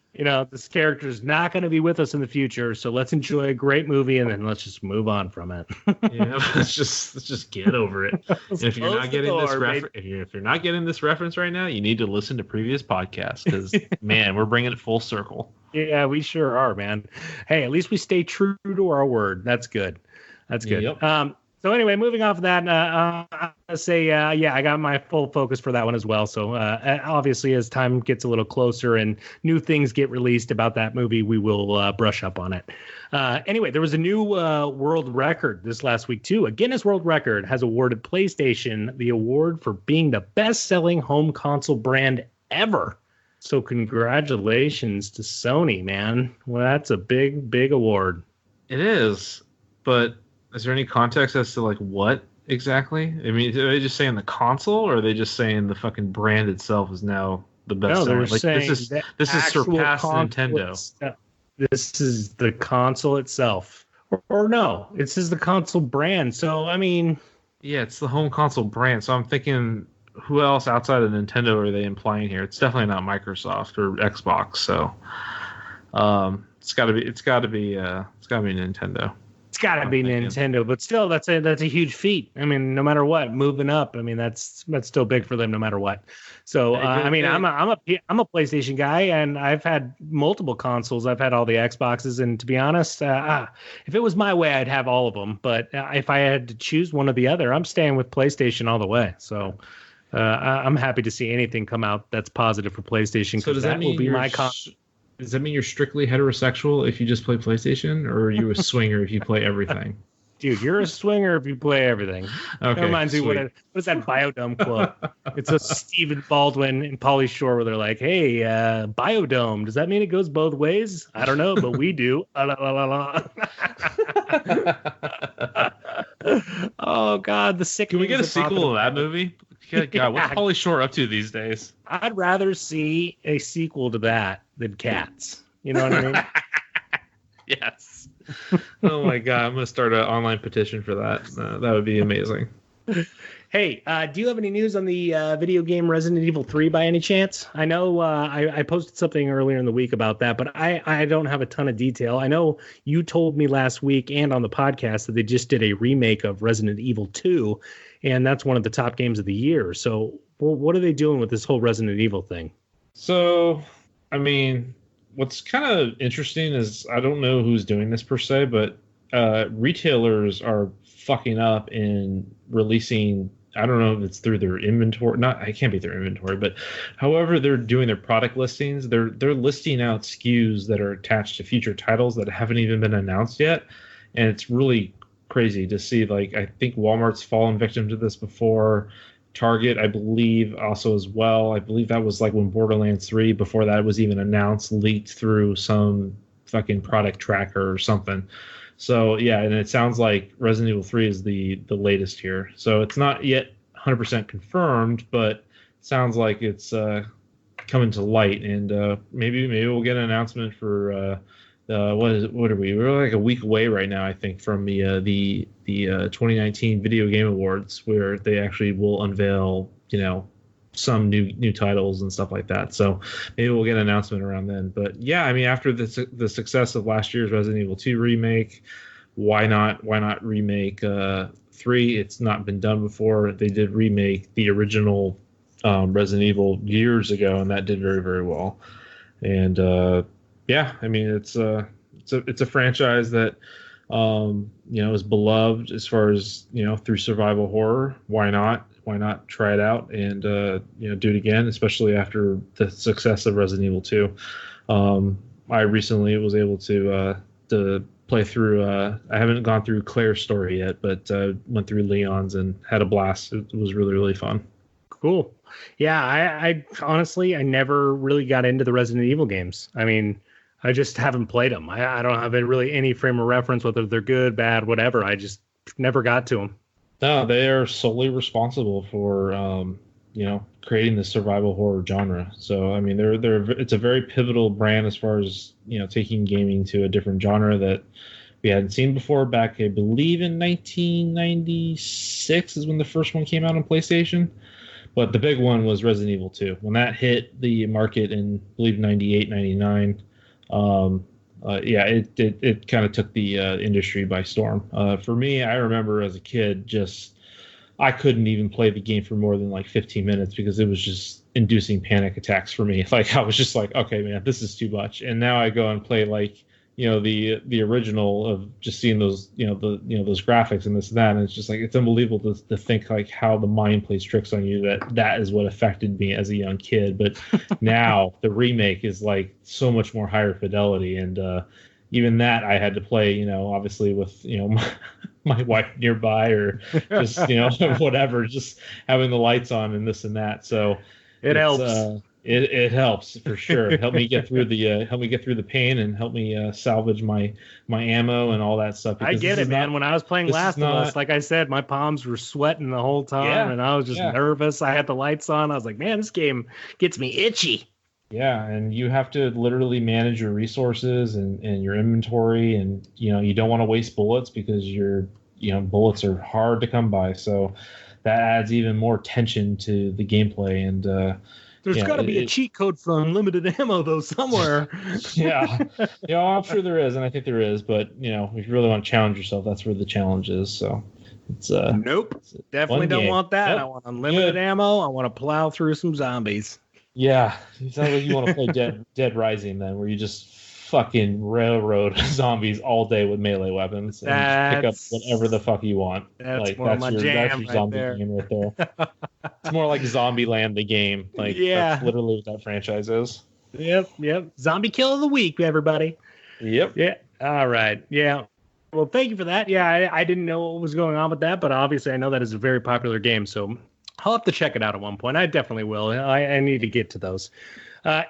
this character's not going to be with us in the future. So let's enjoy a great movie and then let's just move on from it. Yeah, let's just get over it. And if you're not getting if you're not getting this reference right now, you need to listen to previous podcasts because man, we're bringing it full circle. Yeah, we sure are, man. Hey, at least we stay true to our word. That's good. Yep. So anyway, moving off of that, I say, I got my full focus for that one as well. So obviously, as time gets a little closer and new things get released about that movie, we will brush up on it. Anyway, there was a new world record this last week, too. A Guinness World Record has awarded PlayStation the award for being the best-selling home console brand ever. So congratulations to Sony, man. Well, that's a big, big award. It is, but is there any context as to like what exactly? I mean, are they just saying the console, or are they just saying the fucking brand itself is now the best? No, they're like, saying this is surpassed Nintendo. This is the console itself, or no? This is the console brand. So I mean, yeah, it's the home console brand. So I'm thinking, who else outside of Nintendo are they implying here? It's definitely not Microsoft or Xbox. So it's got to be Nintendo. It's got to be Nintendo, but still, that's a huge feat. I mean, no matter what, moving up. I mean, that's still big for them, no matter what. So, I mean, I'm a PlayStation guy, and I've had multiple consoles. I've had all the Xboxes, and to be honest, if it was my way, I'd have all of them. But if I had to choose one or the other, I'm staying with PlayStation all the way. So, I'm happy to see anything come out that's positive for PlayStation. So does that mean will be my console? Does that mean you're strictly heterosexual if you just play PlayStation, or are you a swinger if you play everything? Dude, you're a swinger if you play everything. Okay, that reminds me, what is that Biodome quote? It's a Stephen Baldwin and Pauly Shore where they're like, hey, Biodome, does that mean it goes both ways? I don't know, but we do. Oh, God, the sick. Can we get a sequel to that movie? God, what's Pauly Shore up to these days? I'd rather see a sequel to that than Cats. You know what I mean? Yes. Oh my God, I'm gonna start an online petition for that. That would be amazing. Hey, do you have any news on the video game Resident Evil 3 by any chance? I know I posted something earlier in the week about that, but I don't have a ton of detail. I know you told me last week and on the podcast that they just did a remake of Resident Evil 2, and that's one of the top games of the year. So what are they doing with this whole Resident Evil thing? So, I mean, what's kind of interesting is I don't know who's doing this per se, but retailers are fucking up in releasing. I don't know if it's through their inventory. It can't be their inventory, but however they're doing their product listings, they're listing out SKUs that are attached to future titles that haven't even been announced yet, and it's really crazy to see. Like, I think Walmart's fallen victim to this before. Target, I believe, also as well. I believe that was like when Borderlands 3, before that was even announced, leaked through some fucking product tracker or something. So yeah, and it sounds like Resident Evil 3 is the latest here. So it's not yet 100% confirmed, but sounds like it's coming to light, and maybe we'll get an announcement for what are we? We're like a week away right now, I think, from the 2019 Video Game Awards, where they actually will unveil, some new titles and stuff like that. So maybe we'll get an announcement around then. But yeah, I mean, after the success of last year's Resident Evil 2 remake, why not remake 3? It's not been done before. They did remake the original Resident Evil years ago, and that did very, very well. And yeah, I mean, it's a franchise that is beloved as far as through survival horror. Why not try it out and do it again, especially after the success of Resident Evil 2. I recently was able to play through. I haven't gone through Claire's story yet, but went through Leon's and had a blast. It was really, really fun. Cool. Yeah, I honestly, I never really got into the Resident Evil games. I mean, I just haven't played them. I don't have really any frame of reference, whether they're good, bad, whatever. I just never got to them. No, they are solely responsible for creating the survival horror genre. So I mean, it's a very pivotal brand as far as taking gaming to a different genre that we hadn't seen before. Back, I believe, in 1996 is when the first one came out on PlayStation. But the big one was Resident Evil 2. When that hit the market in, I believe, 98, 99, it kind of took the industry by storm. For me, I remember as a kid, I couldn't even play the game for more than like 15 minutes because it was just inducing panic attacks for me. Like, I was just like, okay, man, this is too much. And now I go and play like, the original of just seeing those, those graphics and this and that. And it's just like, it's unbelievable to think like how the mind plays tricks on you, that is what affected me as a young kid. But now the remake is like so much more higher fidelity. And even that I had to play, obviously with, my wife nearby or just, whatever, just having the lights on and this and that. So it helps. It helps for sure. It helped me get through the pain and help me salvage my ammo and all that stuff. I get it, man. When I was playing Last of Us, like I said, my palms were sweating the whole time, and I was just nervous. I had the lights on. I was like, man, this game gets me itchy. Yeah, and you have to literally manage your resources and your inventory, and you don't want to waste bullets because bullets are hard to come by. So that adds even more tension to the gameplay. And there's got to be a cheat code for unlimited ammo, though, somewhere. Yeah. I'm sure there is, and I think there is. But, if you really want to challenge yourself, that's where the challenge is. So it's nope. Definitely don't want that. Nope. I want unlimited ammo. I want to plow through some zombies. Yeah. It sounds like you want to play Dead Rising, then, where you just fucking railroad zombies all day with melee weapons and pick up whatever the fuck you want. That's your zombie there. game right there. It's more like Zombieland, the game. Like, that's literally what that franchise is. Yep. Zombie kill of the week, everybody. Yep. Yeah. All right. Yeah. Well, thank you for that. Yeah, I didn't know what was going on with that, but obviously I know that is a very popular game, so I'll have to check it out at one point. I definitely will. I need to get to those.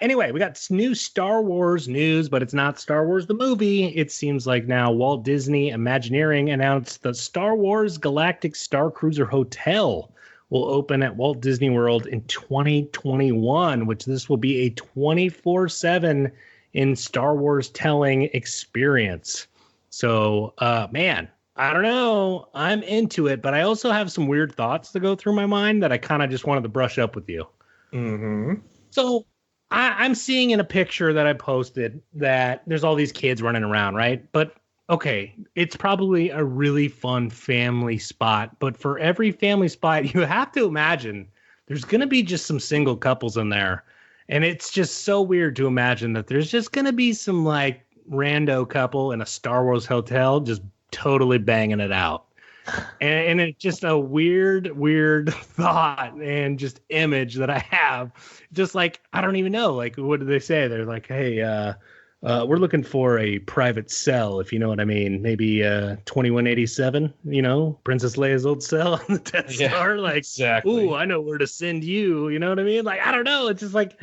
Anyway, we got new Star Wars news, but it's not Star Wars the movie. It seems like now Walt Disney Imagineering announced the Star Wars Galactic Star Cruiser Hotel will open at Walt Disney World in 2021, which this will be a 24/7 in Star Wars telling experience. So, man, I don't know. I'm into it, but I also have some weird thoughts to go through my mind that I kind of just wanted to brush up with you. Mm-hmm. So I'm seeing in a picture that I posted that there's all these kids running around, right? But okay, it's probably a really fun family spot. But for every family spot, you have to imagine there's going to be just some single couples in there. And it's just so weird to imagine that there's just going to be some like rando couple in a Star Wars hotel just totally banging it out. And it's just a weird thought and just image that I have. Just like, I don't even know. Like, what do they say? They're like, hey, we're looking for a private cell, if you know what I mean. Maybe 2187, Princess Leia's old cell on the Death Star. Like, exactly. Ooh, I know where to send you. You know what I mean? Like, I don't know. It's just like,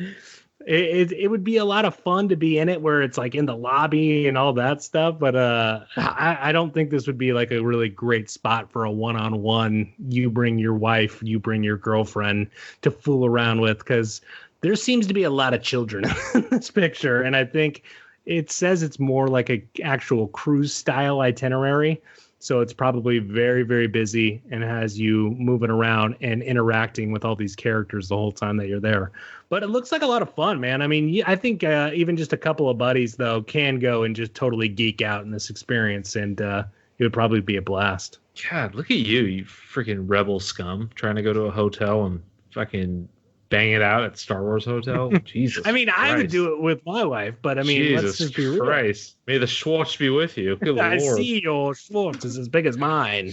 It would be a lot of fun to be in it where it's like in the lobby and all that stuff, but I don't think this would be like a really great spot for a one-on-one. You bring your wife, you bring your girlfriend to fool around with, because there seems to be a lot of children in this picture, and I think it says it's more like a actual cruise style itinerary. So it's probably very, very busy and has you moving around and interacting with all these characters the whole time that you're there. But it looks like a lot of fun, man. I mean, I think even just a couple of buddies, though, can go and just totally geek out in this experience. And it would probably be a blast. God, look at you freaking rebel scum, trying to go to a hotel and fucking bang it out at Star Wars Hotel. Jesus. I mean, I would do it with my wife, but I mean, let's just be real. Christ. May the Schwartz be with you. Good I Lord. see your Schwartz is as big as mine.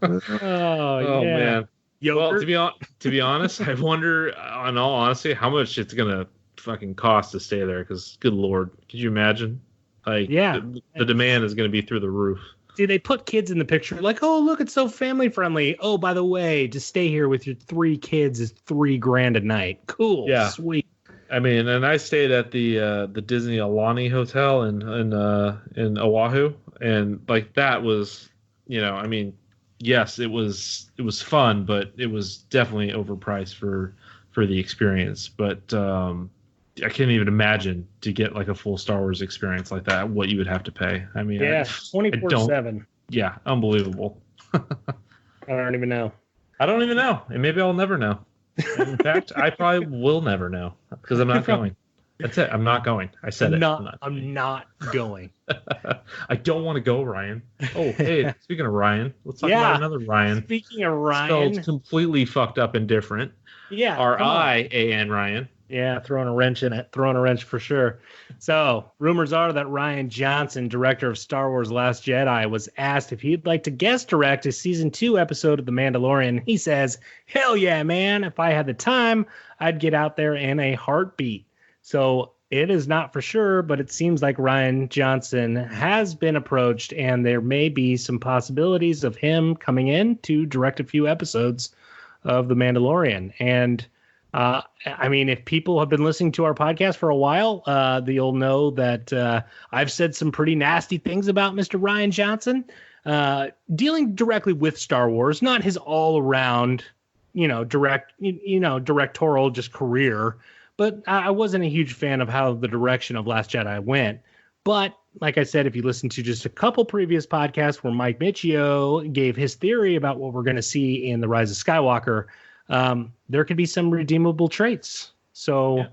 Oh yeah. man. Yogurt? Well, to be honest, I wonder, in all honesty, how much it's gonna fucking cost to stay there. Because, good Lord, could you imagine? Like, Yeah. the demand is gonna be through the roof. See, they put kids in the picture, like, oh, look, it's so family friendly. Oh, by the way, to stay here with your 3 kids is $3,000 a night. Cool, Yeah. sweet. I mean, and I stayed at the Disney Alani Hotel in Oahu, and like that was, I mean, yes, it was fun, but it was definitely overpriced for the experience. But I can't even imagine to get like a full Star Wars experience like that, what you would have to pay. I mean, Yeah, 24/7. Yeah, unbelievable. I don't even know. I don't even know, and maybe I'll never know. In fact, I probably will never know because I'm not going. That's it. I'm not going. I said I'm it. I'm not going. I don't want to go, Ryan. Oh, hey, speaking of Ryan, let's talk Yeah. about another Ryan. Speaking of Ryan, Spelled completely fucked up and different. yeah, come on. R-I-A-N Ryan. Yeah, throwing a wrench in it. Throwing a wrench for sure. So, rumors are that Rian Johnson, director of Star Wars Last Jedi, was asked if he'd like to guest direct a season 2 episode of The Mandalorian. He says, hell yeah, man. If I had the time, I'd get out there in a heartbeat. So, it is not for sure, but it seems like Rian Johnson has been approached, and there may be some possibilities of him coming in to direct a few episodes of The Mandalorian. And I mean, if people have been listening to our podcast for a while, they'll know that I've said some pretty nasty things about Mr. Rian Johnson, dealing directly with Star Wars, not his all-around, directorial just career. But I wasn't a huge fan of how the direction of Last Jedi went. But like I said, if you listen to just a couple previous podcasts where Mike Michio gave his theory about what we're going to see in The Rise of Skywalker, there could be some redeemable traits. So,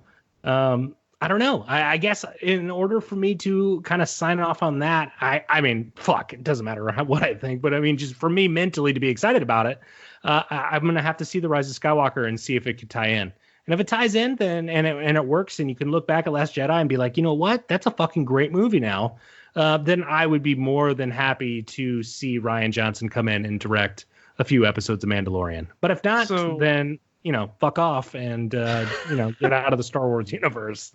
I don't know. I guess in order for me to kind of sign off on that, I mean, fuck, it doesn't matter what I think, but I mean, just for me mentally to be excited about it, I'm going to have to see The Rise of Skywalker and see if it could tie in. And if it ties in, then and it works, and you can look back at Last Jedi and be like, you know what, that's a fucking great movie now. Then I would be more than happy to see Rian Johnson come in and direct a few episodes of Mandalorian. But if not, then fuck off and get out of the Star Wars universe.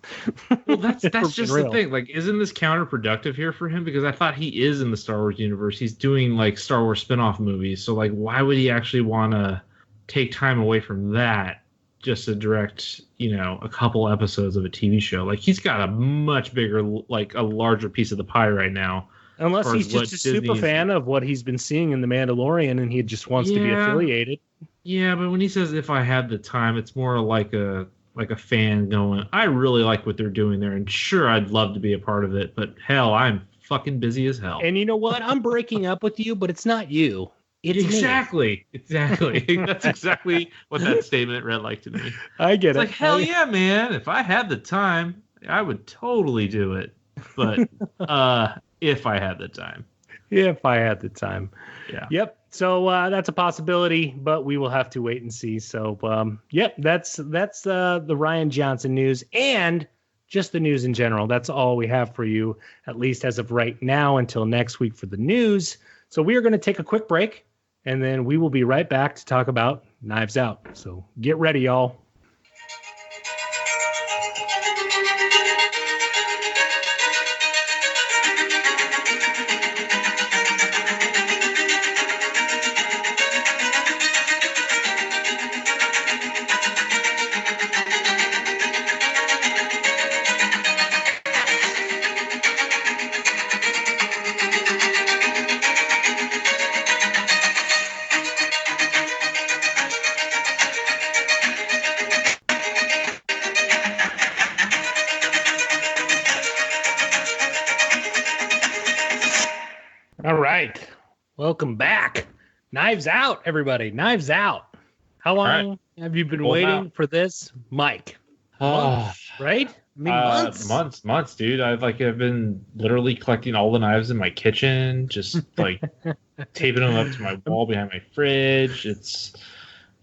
Well, that's just the thing. Like, isn't this counterproductive here for him? Because I thought he is in the Star Wars universe. He's doing like Star Wars spin-off movies. So like, why would he actually want to take time away from that just to direct, a couple episodes of a TV show? Like, he's got a much bigger, like a larger piece of the pie right now. Unless he's just a super fan of what he's been seeing in The Mandalorian and he just wants to be affiliated. Yeah, but when he says if I had the time, it's more like a fan going, I really like what they're doing there, and sure, I'd love to be a part of it, but hell, I'm fucking busy as hell. And you know what? I'm breaking up with you, but it's not you. It's exactly. That's exactly what that statement read like to me. I get it. Like, hell yeah, man. If I had the time, I would totally do it. But if I had the time. If I had the time. Yeah. Yep. So that's a possibility, but we will have to wait and see. So, that's the Rian Johnson news and just the news in general. That's all we have for you, at least as of right now, until next week for the news. So we are going to take a quick break, and then we will be right back to talk about Knives Out. So get ready, y'all. right. Welcome back. Knives Out, everybody. Knives Out. How long have you been Well, waiting now- for this, Mike? Months, right? I mean, months, dude. I've been literally collecting all the knives in my kitchen, just like taping them up to my wall behind my fridge. I've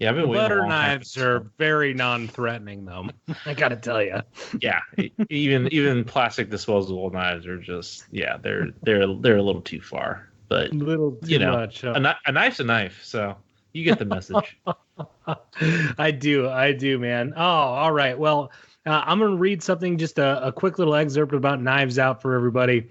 been The waiting a butter long time. knives are very non-threatening, though. I gotta tell you. Yeah, even plastic disposable knives are just they're a little too far. But A little too much. a knife's a knife, so you get the message. I do, man. Oh, all right. Well, I'm going to read something, just a quick little excerpt about Knives Out for everybody.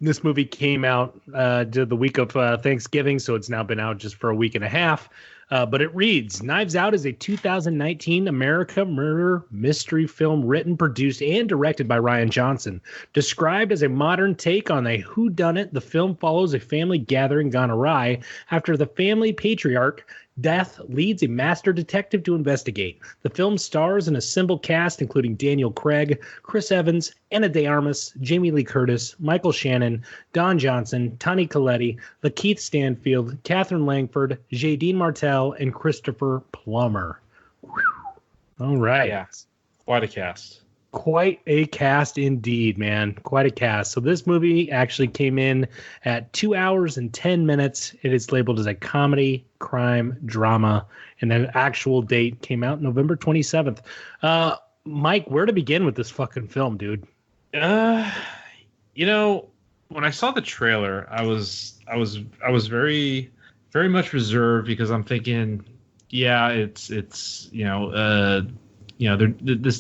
This movie came out the week of Thanksgiving, so it's now been out just for a week and a half. But it reads, Knives Out is a 2019 America murder mystery film written, produced, and directed by Rian Johnson. Described as a modern take on a whodunit, the film follows a family gathering gone awry after the family patriarch Death leads a master detective to investigate. The film stars an assembled cast including Daniel Craig, Chris Evans, Ana de Armas, Jamie Lee Curtis, Michael Shannon, Don Johnson, Tony Colletti, Lakeith Stanfield, Catherine Langford, Jadine Martell, and Christopher Plummer. Whew. All right. Yeah, quite a cast. Quite a cast indeed, man. Quite a cast. So this movie actually came in at 2 hours and 10 minutes. It is labeled as a comedy, crime, drama, and the actual date came out November 27th. Mike, where to begin with this fucking film, dude? When I saw the trailer, I was very, very much reserved because I'm thinking, this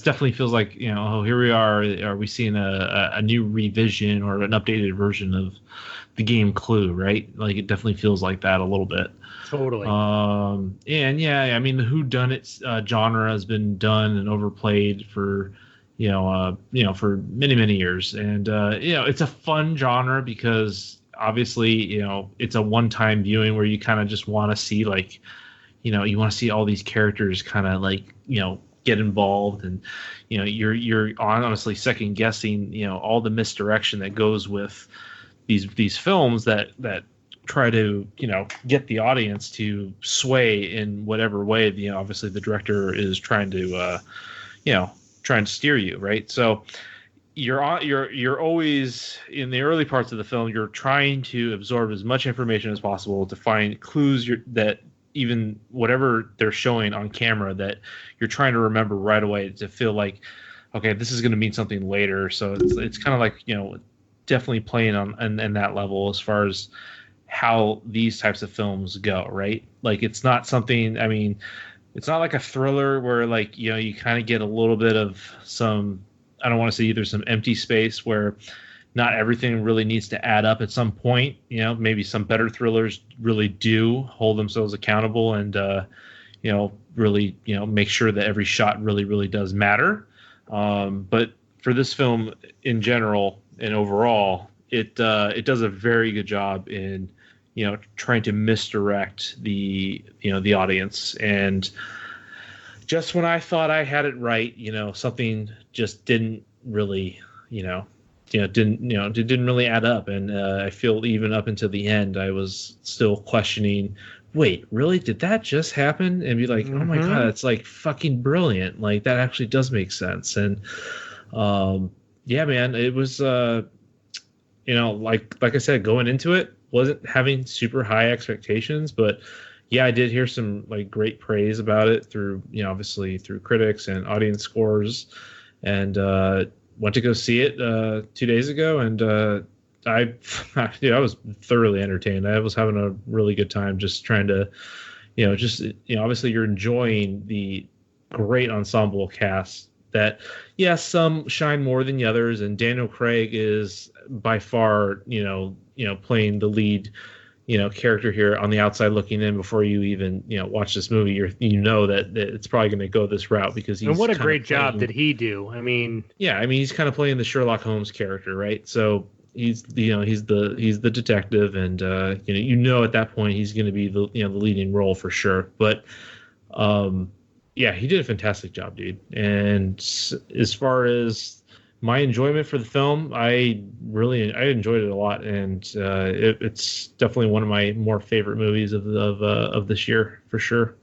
definitely feels like, here we are we seeing a new revision or an updated version of the game Clue, right? Like, it definitely feels like that a little bit. Totally. And yeah, I mean, the whodunit genre has been done and overplayed for for many, many years. And it's a fun genre because obviously, it's a one-time viewing where you kind of just want to see, like, you want to see all these characters kind of like, get involved, and you're honestly second guessing all the misdirection that goes with these films that try to get the audience to sway in whatever way obviously the director is trying to steer you, right? So you're always in the early parts of the film, you're trying to absorb as much information as possible to find clues that even whatever they're showing on camera that you're trying to remember right away, to feel like, okay, this is going to mean something later. So it's kind of like, definitely playing on in that level as far as how these types of films go, right? Like, it's not something, I mean, it's not like a thriller where, like, you kind of get a little bit of some, I don't want to say either some empty space where not everything really needs to add up at some point. Maybe some better thrillers really do hold themselves accountable and, really, make sure that every shot really, really does matter. But for this film in general and overall, it does a very good job in, trying to misdirect the audience. And just when I thought I had it right, something just didn't really, it didn't really add up. And I feel even up until the end, I was still questioning, wait, really? Did that just happen? And be like, oh my God, it's like fucking brilliant. Like, that actually does make sense. And yeah, man, it was, like I said, going into it, wasn't having super high expectations, but yeah, I did hear some like great praise about it through, obviously through critics and audience scores, and went to go see it 2 days ago, and I was thoroughly entertained. I was having a really good time just trying to, obviously you're enjoying the great ensemble cast that, yes, some shine more than the others, and Daniel Craig is by far, playing the lead, character here on the outside looking in. Before you even, watch this movie, that it's probably going to go this route because he's. And what a great job did he do? I mean, he's kind of playing the Sherlock Holmes character, right? So he's the detective, and at that point he's going to be the the leading role for sure. But he did a fantastic job, dude. And as far as my enjoyment for the film, I enjoyed it a lot, and it's definitely one of my more favorite movies of this year for sure.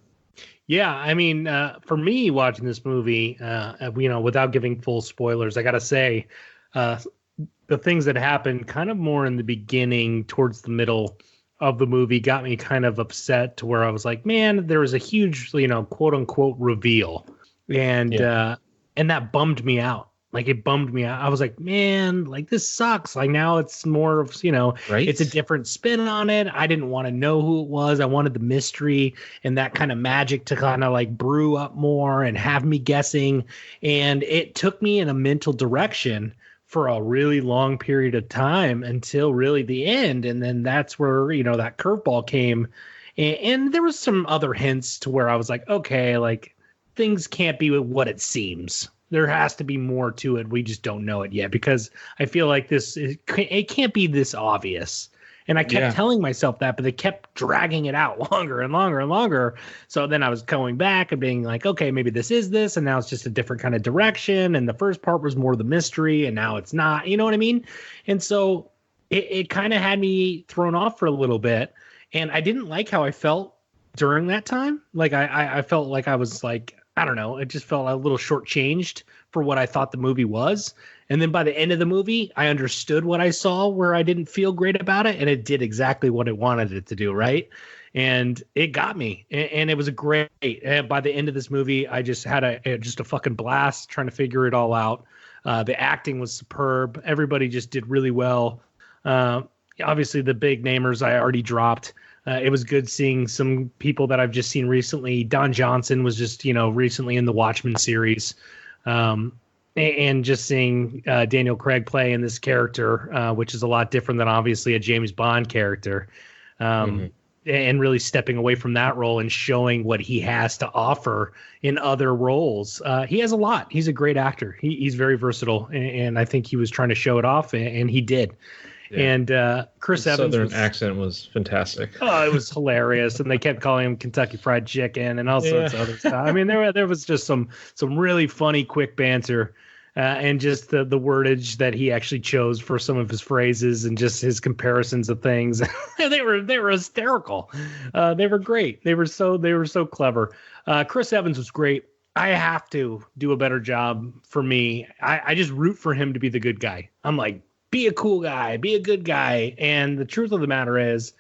Yeah, I mean, for me watching this movie, without giving full spoilers, I gotta say, the things that happened kind of more in the beginning towards the middle of the movie got me kind of upset to where I was like, man, there was a huge, quote unquote reveal. And that bummed me out. Like, it bummed me out. I was like, man, like, this sucks. Like, now it's more of, Right? it's a different spin on it. I didn't want to know who it was. I wanted the mystery and that kind of magic to kind of like brew up more and have me guessing. And it took me in a mental direction for a really long period of time until really the end. And then that's where, that curveball came. And there was some other hints to where I was like, okay, like, things can't be what it seems. There has to be more to it. We just don't know it yet, because I feel like it can't be this obvious. And I kept telling myself that, but they kept dragging it out longer and longer and longer. So then I was going back and being like, okay, maybe this is this. And now it's just a different kind of direction. And the first part was more the mystery, and now it's not, you know what I mean? And so it kind of had me thrown off for a little bit. And I didn't like how I felt during that time. Like I felt like I was like, I don't know. It just felt a little shortchanged for what I thought the movie was. And then by the end of the movie, I understood what I saw where I didn't feel great about it. And it did exactly what it wanted it to do. Right. And it got me. And it was a great. And by the end of this movie, I just had a fucking blast trying to figure it all out. The acting was superb. Everybody just did really well. Obviously, the big namers I already dropped. It was good seeing some people that I've just seen recently. Don Johnson was just, recently in the Watchmen series. And just seeing Daniel Craig play in this character, which is a lot different than obviously a James Bond character. And really stepping away from that role and showing what he has to offer in other roles. He has a lot. He's a great actor. He's very versatile. And I think he was trying to show it off, and he did. Yeah. And Chris Evans' Southern accent was fantastic. Oh, it was hilarious, and they kept calling him Kentucky Fried Chicken and all sorts of other stuff. I mean, there was just some really funny, quick banter, and just the wordage that he actually chose for some of his phrases, and just his comparisons of things. they were hysterical. They were great. They were so clever. Chris Evans was great. I have to do a better job for me. I just root for him to be the good guy. I'm like, be a cool guy, be a good guy. And the truth of the matter is,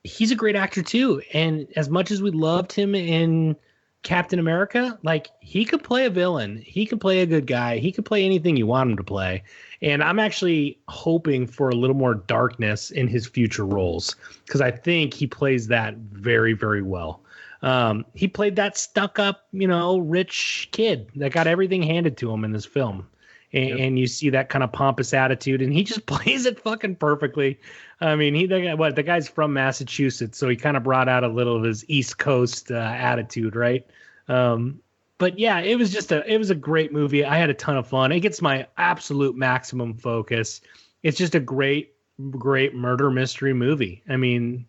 he's a great actor too. And as much as we loved him in Captain America, like, he could play a villain. He could play a good guy. He could play anything you want him to play. And I'm actually hoping for a little more darkness in his future roles, because I think he plays that very, very well. He played that stuck up, rich kid that got everything handed to him in this film. And you see that kind of pompous attitude, and he just plays it fucking perfectly. I mean, the guy's from Massachusetts, so he kind of brought out a little of his East Coast attitude, right? But yeah, it was a great movie. I had a ton of fun. It gets my absolute maximum focus. It's just a great murder mystery movie. I mean,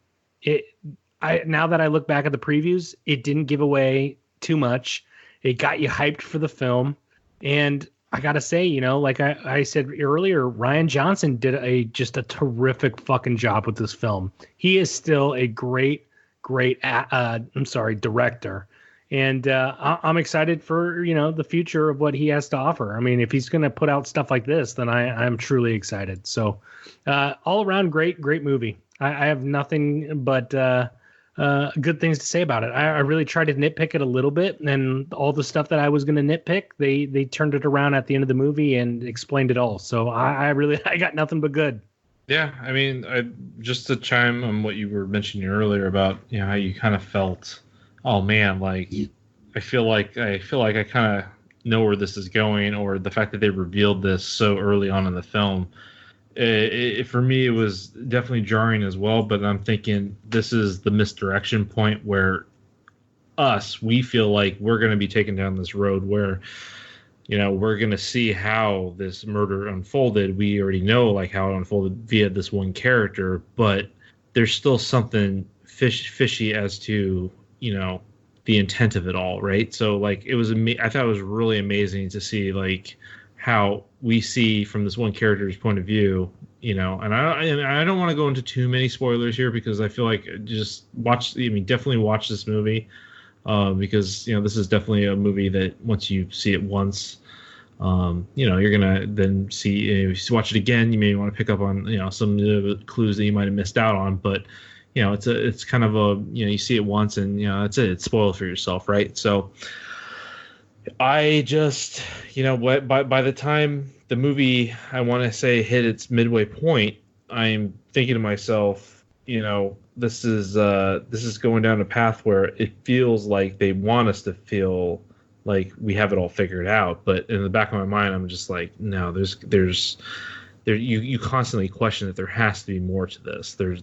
now that I look back at the previews, it didn't give away too much. It got you hyped for the film, and I gotta say, like I said earlier, Rian Johnson did just a terrific fucking job with this film. He is still a great director, and I'm excited for the future of what he has to offer. I mean, if he's gonna put out stuff like this, then I'm truly excited. So, all around great movie. I have nothing but good things to say about it. I really tried to nitpick it a little bit, and all the stuff that I was going to nitpick, they turned it around at the end of the movie and explained it all. So I got nothing but good. Yeah, I mean, just to chime on what you were mentioning earlier about how you kind of felt, oh man, like I feel like I kind of know where this is going, or the fact that they revealed this so early on in the film. For me, it was definitely jarring as well, but I'm thinking this is the misdirection point where we feel like we're going to be taken down this road where, we're going to see how this murder unfolded. We already know like how it unfolded via this one character, but there's still something fishy as to, the intent of it all. Right. So like I thought it was really amazing to see like how we see from this one character's point of view, and I don't want to go into too many spoilers here because I feel like definitely watch this movie because this is definitely a movie that once you see it once, you're gonna then see if you watch it again, you may want to pick up on some of the clues that you might have missed out on, but it's kind of a you see it once and that's it, it's spoiled for yourself, right? So I just by the time the movie, I want to say, hit its midway point, I'm thinking to myself, this is going down a path where it feels like they want us to feel like we have it all figured out, but in the back of my mind, I'm just like, no, you constantly question that there has to be more to this. There's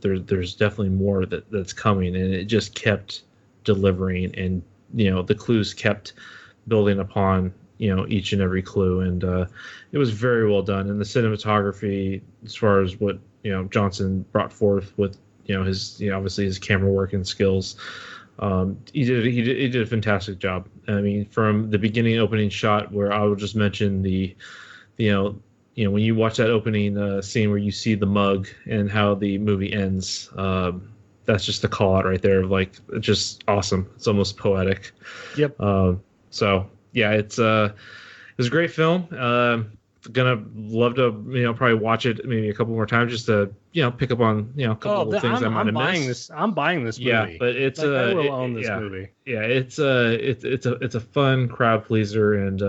definitely more that's coming, and it just kept delivering, and the clues kept building upon each and every clue, and it was very well done. And the cinematography, as far as what Johnson brought forth with his obviously his camera work and skills, he did a fantastic job. I mean, from the beginning opening shot, where I will just mention the when you watch that opening scene where you see the mug and how the movie ends, that's just a call out right there, like just awesome. It's almost poetic. Yep. So yeah, it was a great film. Gonna love to probably watch it maybe a couple more times just to pick up on a couple of things I might have missed. I'm buying this movie. Yeah, but it's I will own this movie. Yeah, it's a fun crowd pleaser, and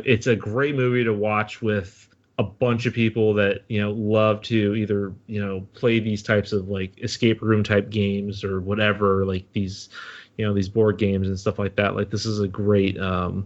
it's a great movie to watch with a bunch of people that love to either play these types of like escape room type games or whatever, like these these board games and stuff like that. Like this is a great film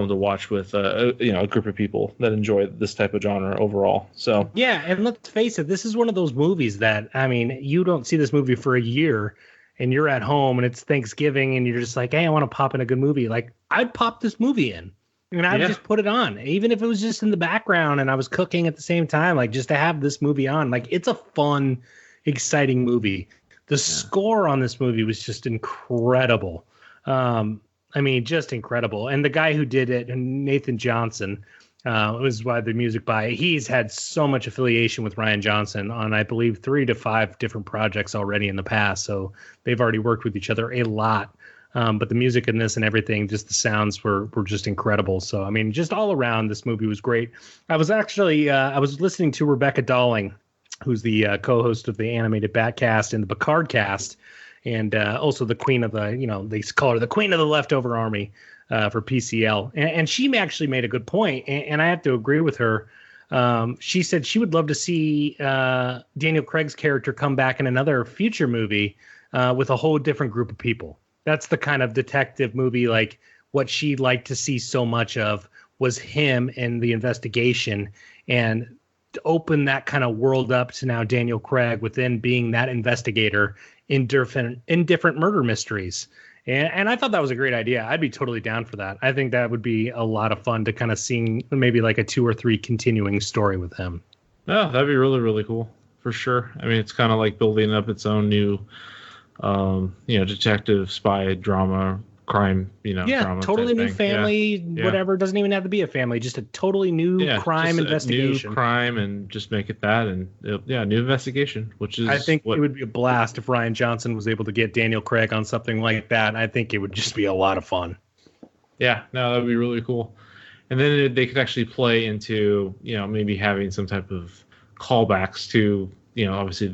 to watch with a group of people that enjoy this type of genre overall. So yeah, and let's face it, this is one of those movies that, I mean, you don't see this movie for a year and you're at home and it's Thanksgiving and you're just like, hey, I want to pop in a good movie. Like I'd pop this movie in and I'd just put it on, even if it was just in the background and I was cooking at the same time, like just to have this movie on. Like it's a fun, exciting movie. The score on this movie was just incredible. I mean, just incredible. And the guy who did it, Nathan Johnson, was by the music by. He's had so much affiliation with Rian Johnson on, I believe, 3 to 5 different projects already in the past. So they've already worked with each other a lot. But the music in this and everything, just the sounds were just incredible. So, I mean, just all around, this movie was great. I was actually I was listening to Rebecca Dowling, who's the co-host of the animated Batcast and the Picard cast, and also the queen of the, they call her the queen of the leftover army for PCL. And she actually made a good point, and I have to agree with her. She said she would love to see Daniel Craig's character come back in another future movie with a whole different group of people. That's the kind of detective movie, like what she'd like to see so much of was him and the investigation, and to open that kind of world up to now Daniel Craig within being that investigator in different murder mysteries. And I thought that was a great idea. I'd be totally down for that. I think that would be a lot of fun to kind of see maybe like a 2 or 3 continuing story with him. Oh, that'd be really, really cool for sure. I mean, it's kind of like building up its own new, detective spy drama, crime, drama totally new thing. family, whatever. It doesn't even have to be a family, just a totally new crime investigation. New crime, and just make it that, and new investigation, which is, I think it would be a blast if Rian Johnson was able to get Daniel Craig on something like that. I think it would just be a lot of fun. Yeah, no, that would be really cool. And then they could actually play into, maybe having some type of callbacks to, obviously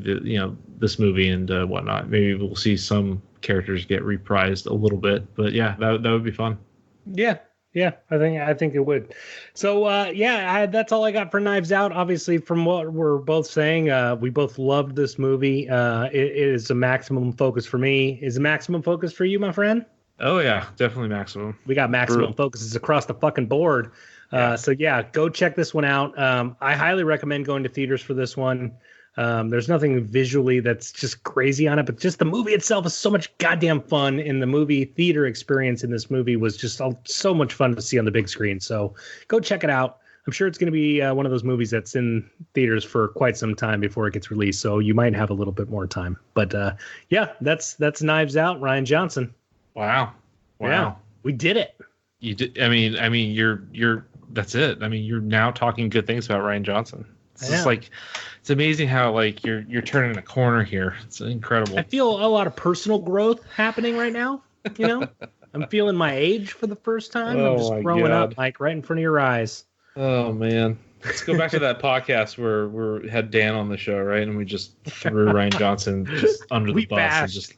this movie and whatnot. Maybe we'll see some characters get reprised a little bit, but that would be fun. Yeah, I think it would. So that's all I got for Knives Out. Obviously, from what we're both saying, we both loved this movie. It is a maximum focus for me. Is a maximum focus for you, my friend? Oh yeah, definitely maximum. We got maximum focuses across the fucking board. So go check this one out. I highly recommend going to theaters for this one. There's nothing visually that's just crazy on it, but just the movie itself is so much goddamn fun. And the movie theater experience in this movie was just so much fun to see on the big screen. So go check it out. I'm sure it's going to be one of those movies that's in theaters for quite some time before it gets released. So you might have a little bit more time. But that's Knives Out, Rian Johnson. Wow. Yeah, we did it. You did. I mean, you're that's it. I mean, you're now talking good things about Rian Johnson. It's I just know. like, it's amazing how like you're turning a corner here. It's incredible. I feel a lot of personal growth happening right now. You know, I'm feeling my age for the first time. I'm Oh just my growing up, God. Mike, right in front of your eyes. Oh man. Let's go back to that podcast where we had Dan on the show, right? And we just threw Rian Johnson just under the We bus bashed. and just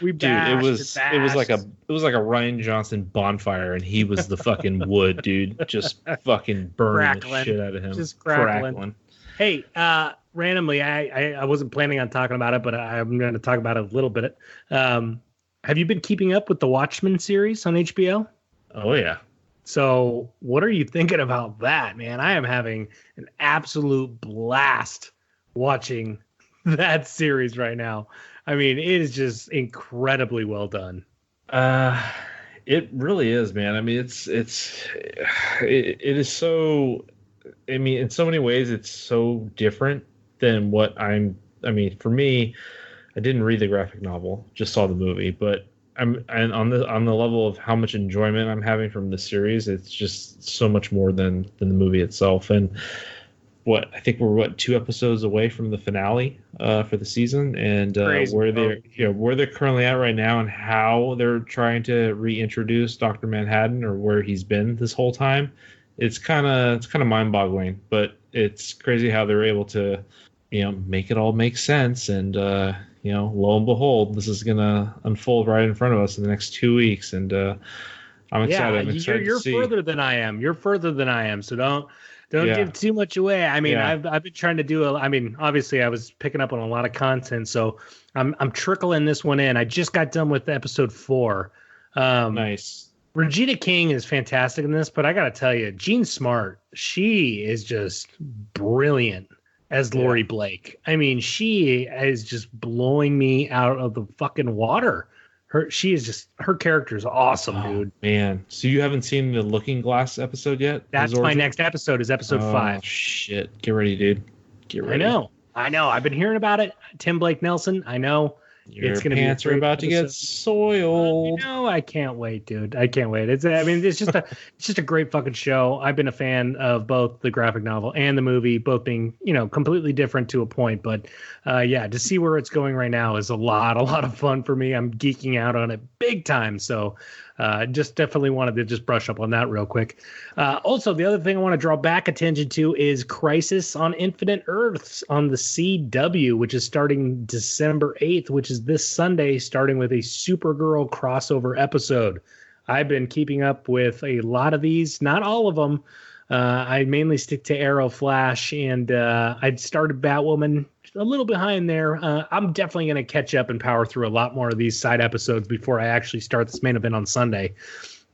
We dude, it bashed was like a Rian Johnson bonfire, and he was the fucking wood, dude, just fucking burning the Crackling. shit out of him, Just crackling. Hey, randomly, I wasn't planning on talking about it, but I'm going to talk about it a little bit. Have you been keeping up with the Watchmen series on HBO? Oh yeah, So what are you thinking about that, man? I am having an absolute blast watching that series right now. I mean, it is just incredibly well done. it really is, man. I mean, it is so. I mean, in so many ways, it's so different than what I'm. I mean, for me, I didn't read the graphic novel, just saw the movie, but and on the level of how much enjoyment I'm having from the series, it's just so much more than the movie itself. And I think we're 2 episodes away from the finale for the season, and Crazy, where bro. they're currently at right now, and how they're trying to reintroduce Dr. Manhattan, or where he's been this whole time. It's kind of mind-boggling, but it's crazy how they're able to, make it all make sense. And lo and behold, this is gonna unfold right in front of us in the next 2 weeks, and I'm excited. I'm excited you're to see. further than I am. You're further than I am. So don't Yeah. give too much away. I mean, Yeah. I've been trying to do obviously I was picking up on a lot of content, so I'm trickling this one in. I just got done with episode 4. Nice. Regina King is fantastic in this, but I got to tell you, Jean Smart, she is just brilliant as Lori Blake. I mean, she is just blowing me out of the fucking water. Her character is awesome, dude. Man, so you haven't seen the Looking Glass episode yet? That's His my origin? next episode is episode 5. Shit, get ready, dude. Get ready. I know. I've been hearing about it. Tim Blake Nelson. I know. Your It's gonna be a pants are great about to get episode. soiled. No, I can't wait, dude. I can't wait. It's just a great fucking show. I've been a fan of both the graphic novel and the movie, both being, completely different to a point. But to see where it's going right now is a lot of fun for me. I'm geeking out on it big time. So just definitely wanted to just brush up on that real quick. Also, the other thing I want to draw back attention to is Crisis on Infinite Earths on the CW, which is starting December 8th, which is this Sunday, starting with a Supergirl crossover episode. I've been keeping up with a lot of these, not all of them. I mainly stick to Arrow, Flash, and I'd started Batwoman a little behind there. I'm definitely going to catch up and power through a lot more of these side episodes before I actually start this main event on Sunday.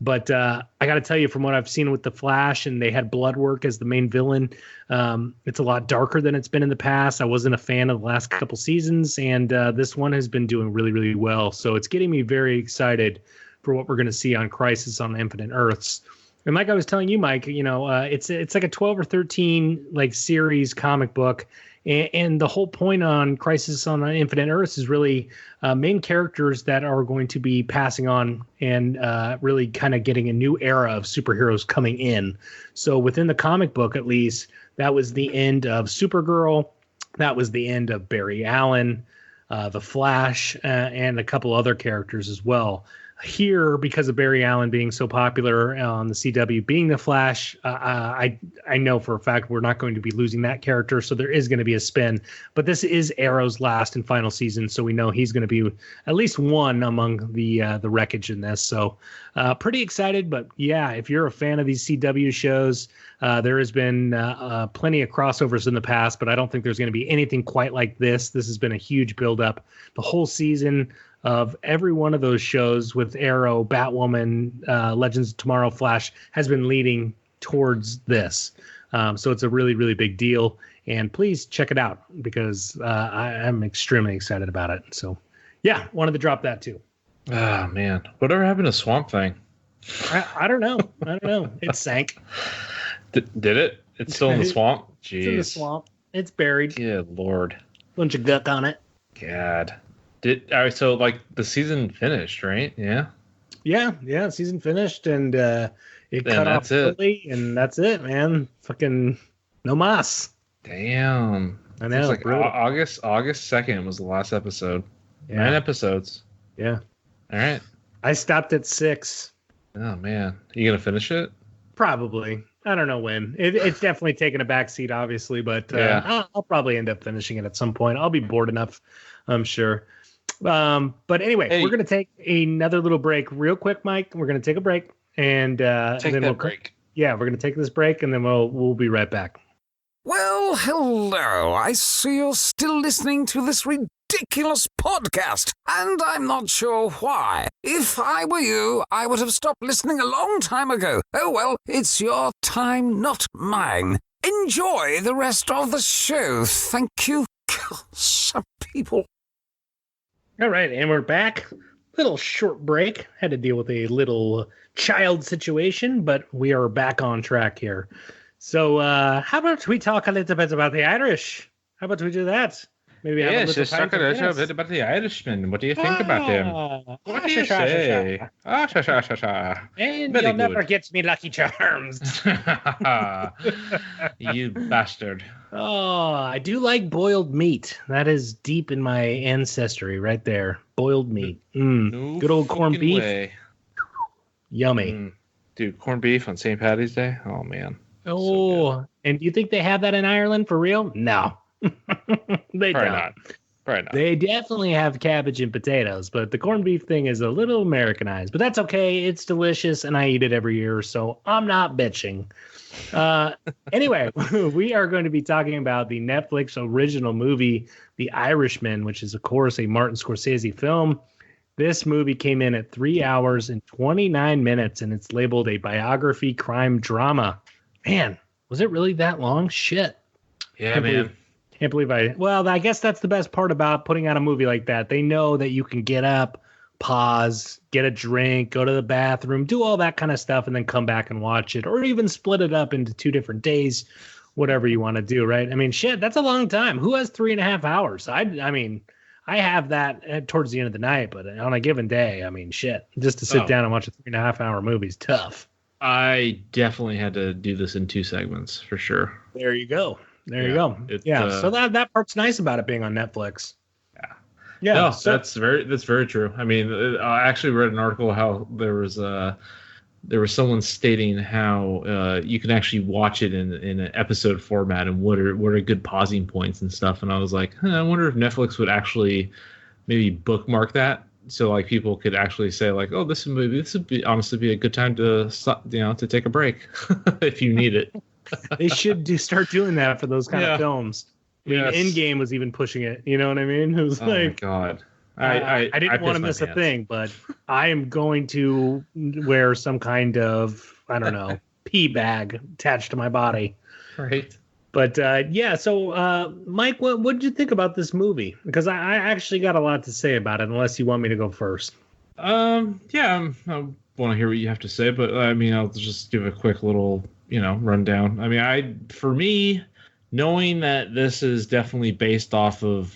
But I got to tell you, from what I've seen with the Flash, and they had Bloodwork as the main villain, it's a lot darker than it's been in the past. I wasn't a fan of the last couple seasons, and this one has been doing really, really well. So it's getting me very excited for what we're going to see on Crisis on Infinite Earths. And like I was telling you, Mike, it's like a 12 or 13 like series comic book. And the whole point on Crisis on Infinite Earths is really main characters that are going to be passing on and really kind of getting a new era of superheroes coming in. So within the comic book, at least, that was the end of Supergirl. That was the end of Barry Allen, the Flash, and a couple other characters as well. Here, because of Barry Allen being so popular on the CW, being the Flash, I know for a fact we're not going to be losing that character, so there is going to be a spin. But this is Arrow's last and final season, so we know he's going to be at least one among the wreckage in this. So pretty excited. But yeah, if you're a fan of these CW shows, there has been plenty of crossovers in the past, but I don't think there's going to be anything quite like this. This has been a huge buildup. The whole season of every one of those shows with Arrow, Batwoman, Legends of Tomorrow, Flash has been leading towards this. So it's a really, really big deal. And please check it out because I'm extremely excited about it. So, yeah, wanted to drop that too. Oh, man. Whatever happened to Swamp Thing? I don't know. It sank. Did it? It's still in the swamp? Jeez. It's in the swamp. It's buried. Good Lord. Bunch of guck on it. God. So like the season finished, right? Yeah. Yeah, season finished, and It And cut off that's it. early, and that's it, man. Fucking no mas. Damn. I know. It's like brutal. August 2nd was the last episode. Yeah. 9 episodes. Yeah. All right. I stopped at 6. Oh man, you gonna finish it? Probably. I don't know when. It's definitely taken a back seat, obviously, but Yeah. I'll probably end up finishing it at some point. I'll be bored enough, I'm sure. But anyway, Hey. we're going to take another little break real quick, Mike. We're going to take a break. And Take then that we'll break. Yeah, we're going to take this break, and then we'll be right back. Well, hello. I see you're still listening to this ridiculous podcast, and I'm not sure why. If I were you, I would have stopped listening a long time ago. Oh well, it's your time, not mine. Enjoy the rest of the show. Thank you. Some people. All right, and we're back. Little short break. Had to deal with a little child situation, but we are back on track here. So how about we talk a little bit about the Irish? How about we do that? Maybe have a Yes, little just time talk for a little this. bit about the Irishman. What do you think about him? What do you sha, sha, sha, say? sha. Ah, sha, sha, sha, sha. And Very you'll never good. get me Lucky Charms. You bastard. Oh, I do like boiled meat. That is deep in my ancestry right there. Boiled meat. No Good old corned fucking beef. way. Yummy. Dude, corned beef on St. Patty's Day? Oh, man. Oh, and do you think they have that in Ireland for real? No. They Probably don't. not. Probably not. They definitely have cabbage and potatoes, but the corned beef thing is a little Americanized. But that's okay. It's delicious, and I eat it every year, so I'm not bitching. Anyway, we are going to be talking about the Netflix original movie, The Irishman, which is, of course, a Martin Scorsese film. This movie came in at 3 hours and 29 minutes, and it's labeled a biography crime drama. Man, was it really that long? Shit. Yeah, Can't man. Can't believe I guess that's the best part about putting out a movie like that. They know that you can get up, pause, get a drink, go to the bathroom, do all that kind of stuff, and then come back and watch it, or even split it up into 2 different days, whatever you want to do, right? I mean, shit, that's a long time. Who has 3.5 hours? I mean, I have that towards the end of the night, but on a given day, I mean, shit, just to sit down and watch a 3.5 hour movie is tough. I definitely had to do this in 2 segments for sure. There you go. There you Yeah, go. it's, Yeah. So that part's nice about it being on Netflix. Yeah. Yeah. No, so, that's very true. I mean, I actually read an article how there was someone stating how you can actually watch it in an episode format and what are good pausing points and stuff. And I was like, I wonder if Netflix would actually maybe bookmark that, so like people could actually say like, oh, this would be honestly be a good time to to take a break if you need it. they should start doing that for those kind of films. I mean, Yes. Endgame was even pushing it. You know what I mean? It was Oh my like, god. I didn't want to miss a thing, but I am going to wear some kind of, I don't know, pee bag attached to my body. Right. But yeah, so Mike, what did you think about this movie? Because I actually got a lot to say about it, unless you want me to go first. Yeah, I want to hear what you have to say, but I mean, I'll just give a quick little, rundown. I mean, for me, knowing that this is definitely based off of,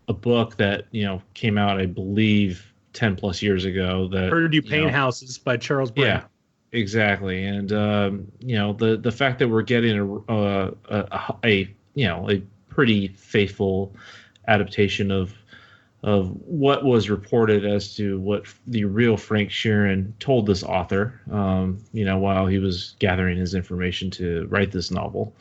a book that, came out, I believe, 10 plus years ago. That Heard You Paint Houses by Charles Brand. Yeah, exactly. And, the fact that we're getting a pretty faithful adaptation of what was reported as to what the real Frank Sheeran told this author, while he was gathering his information to write this novel.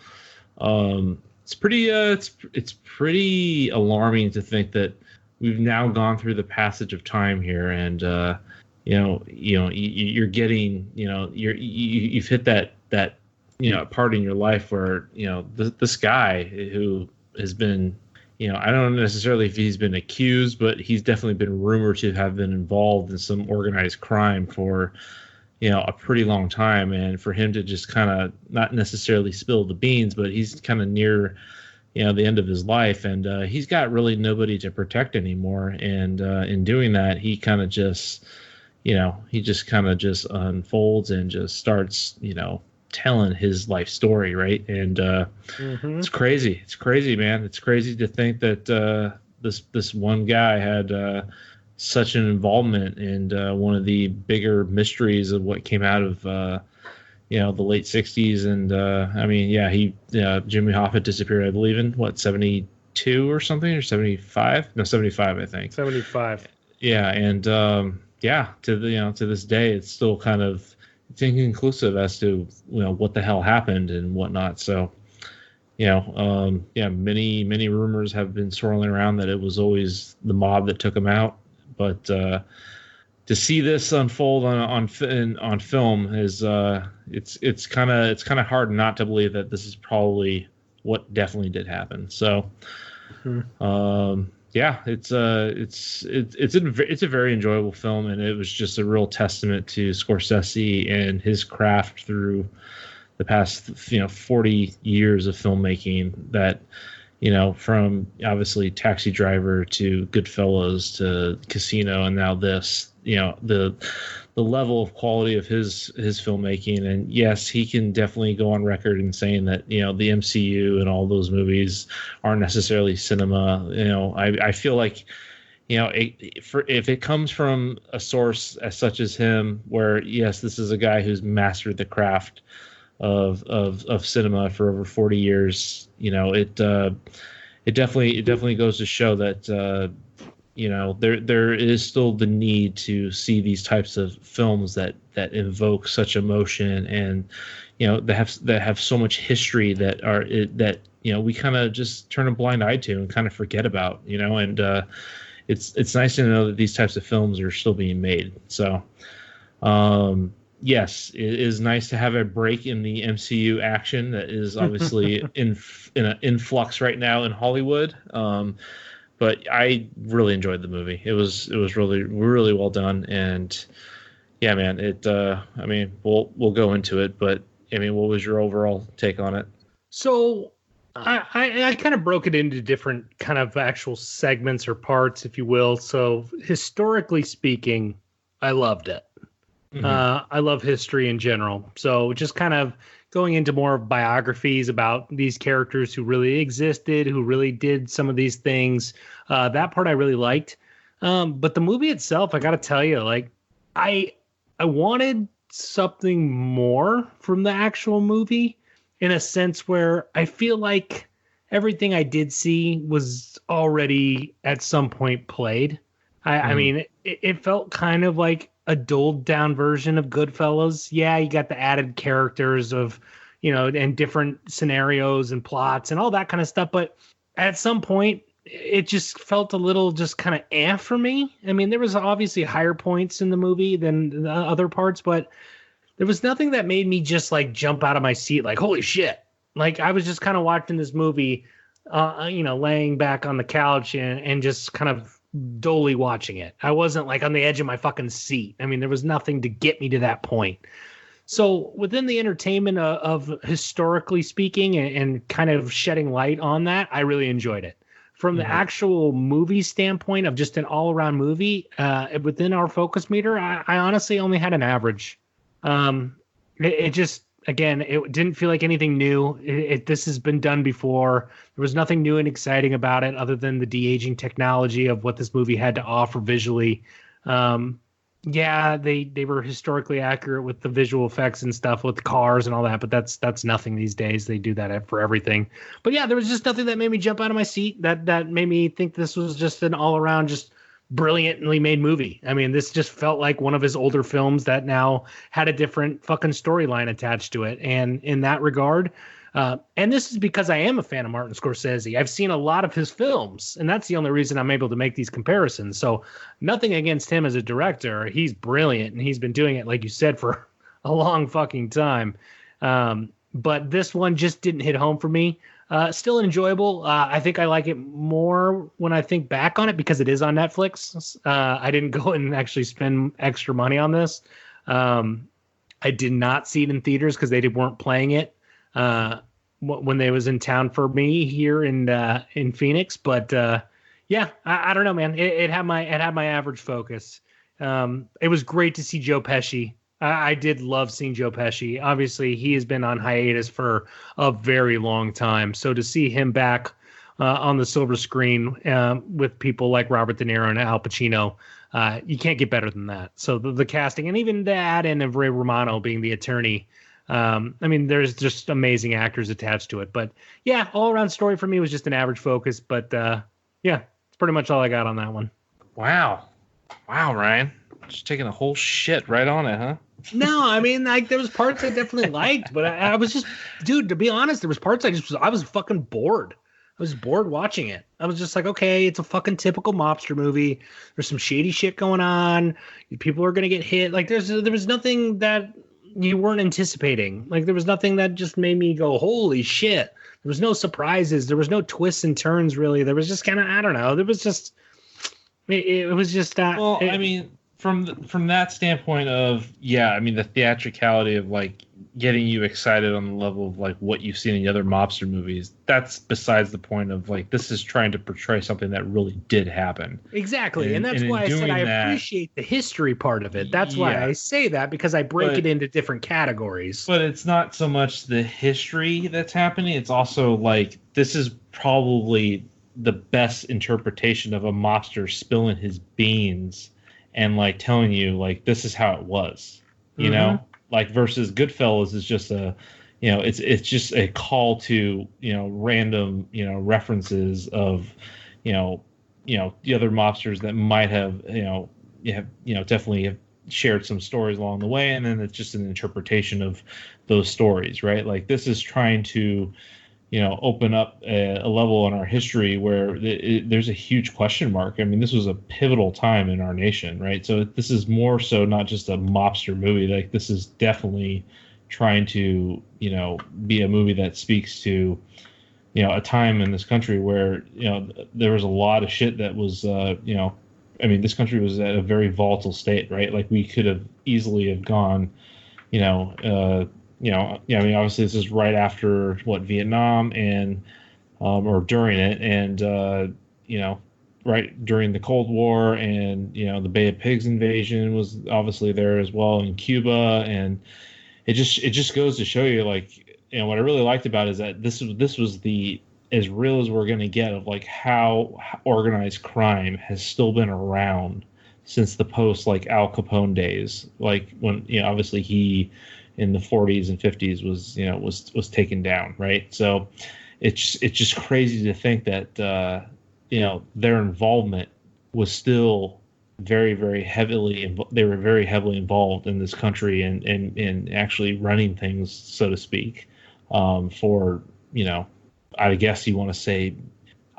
It's pretty alarming to think that we've now gone through the passage of time here, and you're getting, you've hit that part in your life where this guy who has been, I don't know necessarily if he's been accused, but he's definitely been rumored to have been involved in some organized crime for a pretty long time, and for him to just kind of not necessarily spill the beans, but he's kind of near the end of his life, and he's got really nobody to protect anymore, and in doing that, he kind of just unfolds and just starts telling his life story, right? And it's crazy, man. It's crazy to think that this one guy had such an involvement and one of the bigger mysteries of what came out of the late 60s. And Jimmy Hoffa disappeared, I believe, in 72 or something, or 75? No, 75, I think. 75. Yeah, and to this day, it's still kind of inconclusive as to what the hell happened and whatnot. So, many rumors have been swirling around that it was always the mob that took him out, but to see this unfold on film is it's kind of hard not to believe that this is probably what definitely did happen. So, it's a very enjoyable film, and it was just a real testament to Scorsese and his craft through the past 40 years of filmmaking. That from obviously Taxi Driver to Goodfellas to Casino, and now this, the level of quality of his filmmaking. And yes, he can definitely go on record in saying that the MCU and all those movies aren't necessarily cinema. I feel like if it comes from a source as such as him, where yes, this is a guy who's mastered the craft of cinema for over 40 years, it definitely goes to show that there is still the need to see these types of films that invoke such emotion, and that have so much history that we kind of just turn a blind eye to and kind of forget about, and it's nice to know that these types of films are still being made. So yes, it is nice to have a break in the MCU action that is obviously in an influx right now in Hollywood. But I really enjoyed the movie. It was really, really well done. And yeah, man, we'll go into it, but what was your overall take on it? So I kind of broke it into different kind of actual segments or parts, if you will. So historically speaking, I loved it. Mm-hmm. I love history in general. So just kind of going into more biographies about these characters who really existed, who really did some of these things. That part I really liked. But the movie itself, I got to tell you, like I wanted something more from the actual movie, in a sense where I feel like everything I did see was already at some point played. I mean, it felt kind of like a dulled down version of Goodfellas. Yeah, you got the added characters of, and different scenarios and plots and all that kind of stuff. But at some point, it just felt a little just kind of for me. I mean, there was obviously higher points in the movie than the other parts, but there was nothing that made me just like jump out of my seat like, holy shit. Like I was just kind of watching this movie, laying back on the couch and just kind of dully watching it. I wasn't like on the edge of my fucking seat. I mean, there was nothing to get me to that point. So within the entertainment of historically speaking and kind of shedding light on that, I really enjoyed it. From the actual movie standpoint of just an all-around movie, within our focus meter, I honestly only had an average. It just, again, it didn't feel like anything new. This has been done before. There was nothing new and exciting about it other than the de-aging technology of what this movie had to offer visually. Yeah, they were historically accurate with the visual effects and stuff with the cars and all that, but that's nothing these days. They do that for everything. But yeah, there was just nothing that made me jump out of my seat that made me think this was just an all-around just brilliantly made movie. I mean, this just felt like one of his older films that now had a different fucking storyline attached to it. And in that regard, and this is because I am a fan of Martin Scorsese. I've seen a lot of his films, and that's the only reason I'm able to make these comparisons. So nothing against him as a director. He's brilliant, and he's been doing it, like you said, for a long fucking time. But this one just didn't hit home for me. Still enjoyable. I think I like it more when I think back on it because it is on Netflix. I didn't go and actually spend extra money on this. I did not see it in theaters because they weren't playing it when they was in town for me here in Phoenix. But yeah, I don't know, man. It had my average focus. It was great to see Joe Pesci. I did love seeing Joe Pesci. Obviously, he has been on hiatus for a very long time. So to see him back on the silver screen with people like Robert De Niro and Al Pacino. You can't get better than that. So the casting, and even the add-in of Ray Romano being the attorney. I mean, there's just amazing actors attached to it. But yeah, all-around story for me was just an average Focus. But yeah, it's pretty much all I got on that one. Wow, Ryan, just taking a whole shit right on it, huh? No, I mean, like, there was parts I definitely liked, but I was just, dude, to be honest, there was parts I was fucking bored. I was bored watching it. I was just like, okay, it's a fucking typical mobster movie. There's some shady shit going on. People are gonna get hit. Like, there was nothing that you weren't anticipating. Like, there was nothing that just made me go, holy shit. There was no surprises. There was no twists and turns, really. There was just kind of, I don't know. There was just, it was just that. Well, I mean, from that standpoint of, yeah, I mean, the theatricality of, like, getting you excited on the level of, like, what you've seen in the other mobster movies, that's besides the point of, like, this is trying to portray something that really did happen. Exactly. And that's why I said I appreciate the history part of it. That's why I say that, because I break it into different categories. But it's not so much the history that's happening. It's also, like, this is probably the best interpretation of a mobster spilling his beans and, like, telling you, like, this is how it was, you know, like, versus Goodfellas is just a, you know, it's just a call to, you know, random, you know, references of, you know, the other mobsters that might have, definitely have shared some stories along the way. And then it's just an interpretation of those stories, right? Like, this is trying to, you know, open up a level in our history where there's a huge question mark. I mean, this was a pivotal time in our nation, right? So this is more so not just a mobster movie. Like, this is definitely trying to, you know, be a movie that speaks to, you know, a time in this country where, you know, there was a lot of shit that was, you know, I mean, this country was at a very volatile state, right? Like, we could have easily have gone, you know, I mean, obviously this is right after Vietnam and, or during it, and you know, right during the Cold War, and, you know, the Bay of Pigs invasion was obviously there as well in Cuba, and it just goes to show you, like, you know, what I really liked about it is that this was the as real as we're going to get of, like, how organized crime has still been around since the post, like, Al Capone days, like, when, you know, obviously he in the 40s and 50s was, you know, was taken down, right? So it's just crazy to think that you know, their involvement was still very, very heavily, they were very heavily involved in this country and actually running things, so to speak, for, you know, I guess you want to say,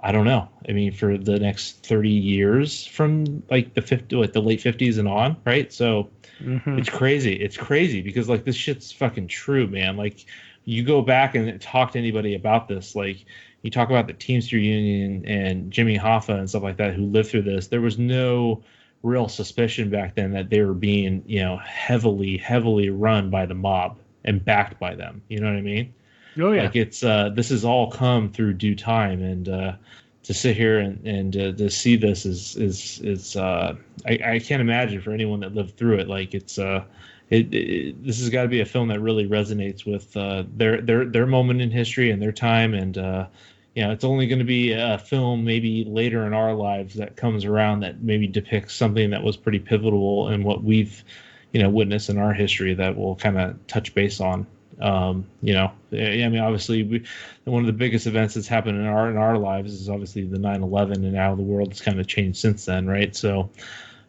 I don't know. I mean, for the next 30 years from, like, the late 50s and on, right? So it's crazy. It's crazy because, like, this shit's fucking true, man. Like, you go back and talk to anybody about this, like, you talk about the Teamster Union and Jimmy Hoffa and stuff like that who lived through this. There was no real suspicion back then that they were being, you know, heavily run by the mob and backed by them. You know what I mean? Oh yeah. Like, it's this has all come through due time, and to sit here and to see this is I can't imagine for anyone that lived through it. Like, it's this has got to be a film that really resonates with their moment in history and their time, and you know, it's only going to be a film maybe later in our lives that comes around that maybe depicts something that was pretty pivotal in what we've, you know, witnessed in our history that we'll kind of touch base on. You know, I mean, obviously one of the biggest events that's happened in our lives is obviously the 9/11, and now the world has kind of changed since then, right? So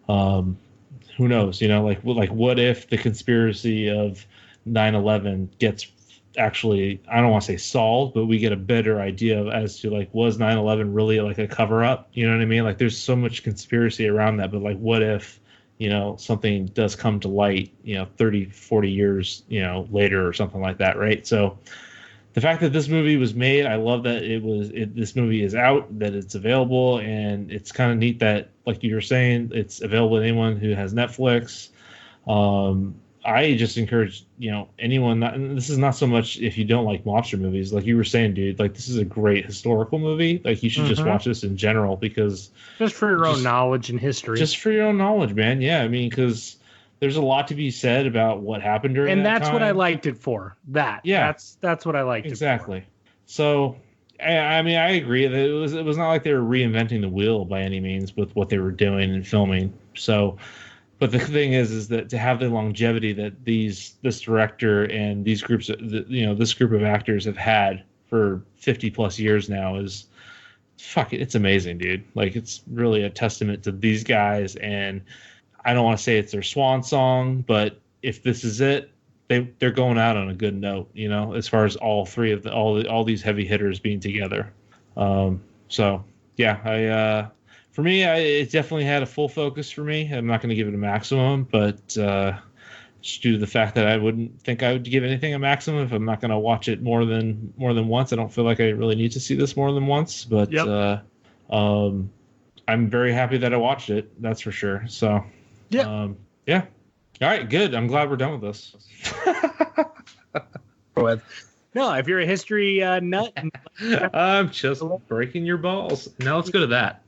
who knows, you know, like what if the conspiracy of 9/11 gets actually, I don't want to say solved, but we get a better idea as to, like, was 9/11 really like a cover up? You know what I mean? Like, there's so much conspiracy around that, but, like, what if, you know, something does come to light, you know, 30, 40 years, you know, later or something like that, right? So the fact that this movie was made, I love that this movie is out, that it's available, and it's kind of neat that, like you were saying, it's available to anyone who has Netflix. I just encourage, you know, anyone, and this is not so much if you don't like mobster movies, like you were saying, dude, like, this is a great historical movie. Like, you should just watch this in general, because just for your own knowledge and history. Just for your own knowledge, man. Yeah, I mean, because there's a lot to be said about what happened during that time. And that's what I liked it for. That's what I liked exactly. it for. So, I mean, I agree that it was not like they were reinventing the wheel by any means with what they were doing and filming. So, but the thing is that to have the longevity that this director and these groups, this group of actors have had for 50 plus years now is it's amazing, dude. Like, it's really a testament to these guys. And I don't want to say it's their swan song, but if this is it, they're going out on a good note, as far as all three of all these heavy hitters being together. So yeah, for me, it definitely had a full focus for me. I'm not going to give it a maximum, but just due to the fact that I wouldn't think I would give anything a maximum if I'm not going to watch it more than once. I don't feel like I really need to see this more than once, but Yep. I'm very happy that I watched it. That's for sure. So Yeah. yeah. All right, good. I'm glad we're done with this. No, if you're a history nut. I'm just breaking your balls. Now let's go to that.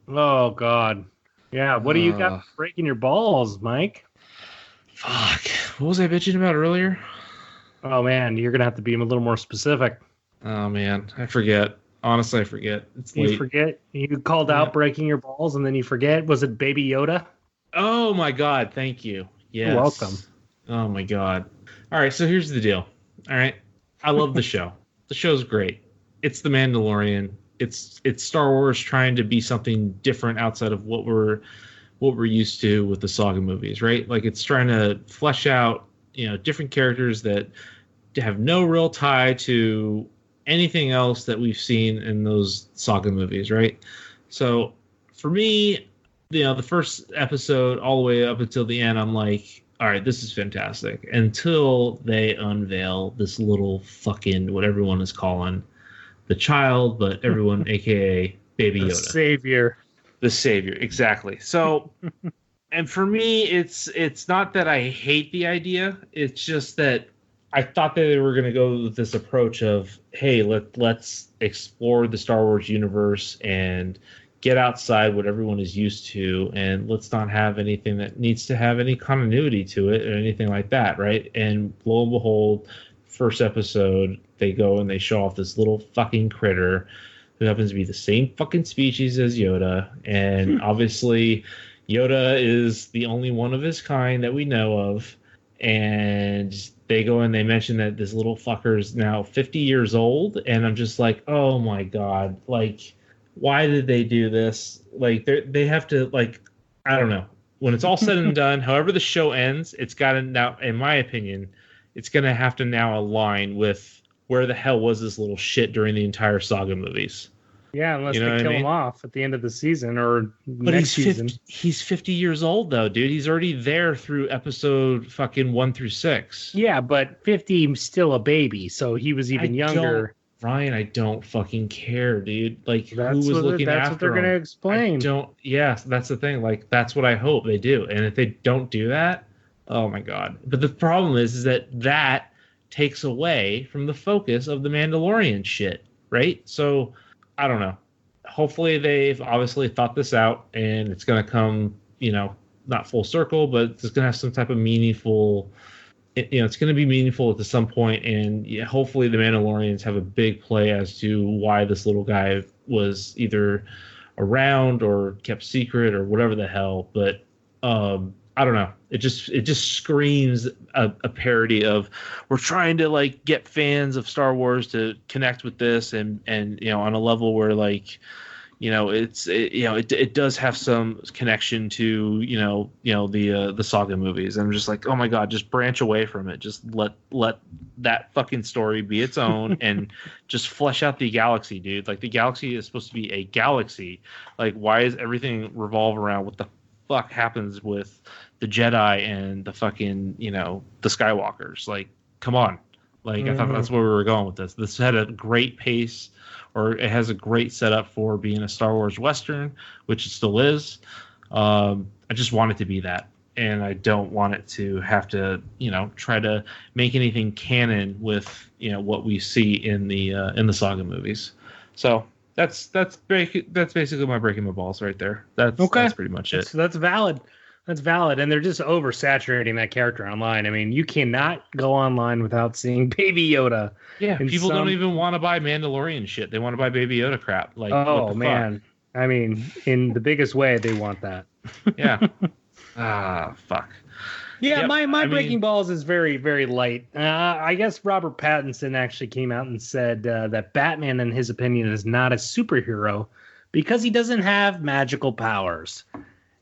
Oh, God. Yeah, what do you got for breaking your balls, Mike? Fuck. What was I bitching about earlier? Oh, man, you're going to have to be a little more specific. Oh, man. I forget. Honestly, I forget. It's late. You forget? You called out breaking your balls, and then you forget? Was it Baby Yoda? Oh, my God. Thank you. Yes. You're welcome. Oh, my God. All right, so here's the deal. All right. I love the show. The show's great. It's The Mandalorian. It's Star Wars trying to be something different outside of what we're used to with the saga movies, right? Like, it's trying to flesh out, different characters that have no real tie to anything else that we've seen in those saga movies, right? So for me, the first episode all the way up until the end, I'm like, all right, this is fantastic. Until they unveil this little fucking, what everyone is calling the child, but everyone, aka Baby Yoda. The savior, exactly. So, and for me, it's not that I hate the idea. It's just that I thought that they were going to go with this approach of, hey, let's explore the Star Wars universe and get outside what everyone is used to, and let's not have anything that needs to have any continuity to it or anything like that, right? And lo and behold, first episode, they go and they show off this little fucking critter who happens to be the same fucking species as Yoda, and obviously Yoda is the only one of his kind that we know of, and they go and they mention that this little fucker is now 50 years old, and I'm just like, oh my God, like, why did they do this? Like, they have to, like, I don't know. When it's all said and done, however the show ends, it's got to now, in my opinion, it's going to have to now align with where the hell was this little shit during the entire saga movies. Yeah, unless they kill him off at the end of the season or next season. He's 50 years old, though, dude. He's already there through episode fucking 1 through 6. Yeah, but 50 is still a baby, so he was even younger. Ryan, I don't fucking care, dude. Like, who was looking after him? That's what they're going to explain. That's the thing. Like, that's what I hope they do. And if they don't do that, oh my God. But the problem is that takes away from the focus of the Mandalorian shit, right? So, I don't know. Hopefully they've obviously thought this out, and it's going to come, not full circle, but it's going to have some type of meaningful... it's going to be meaningful to some point, and hopefully the Mandalorians have a big play as to why this little guy was either around or kept secret or whatever the hell. But I don't know. It just screams a parody of, we're trying to like get fans of Star Wars to connect with this and on a level where like, it does have some connection to the saga movies. And I'm just like, oh my God, just branch away from it. Just let that fucking story be its own and just flesh out the galaxy, dude. Like, the galaxy is supposed to be a galaxy. Like, why is everything revolve around what the fuck happens with the Jedi and the fucking the Skywalkers? Like, come on. Like, I thought that's where we were going with this. This had a great pace. Or it has a great setup for being a Star Wars Western, which it still is. I just want it to be that. And I don't want it to have to, try to make anything canon with, what we see in the saga movies. So that's basically my breaking my balls right there. That's pretty much it. That's valid. That's valid, and they're just oversaturating that character online. I mean, you cannot go online without seeing Baby Yoda. Yeah, in people some- don't even want to buy Mandalorian shit. They want to buy Baby Yoda crap. Like, what Oh the man, I mean, in the biggest way, they want that. fuck? Yeah. Fuck. Yeah, Yep, my I Breaking mean- Balls is very, very light. I guess Robert Pattinson actually came out and said that Batman, in his opinion, is not a superhero because he doesn't have magical powers.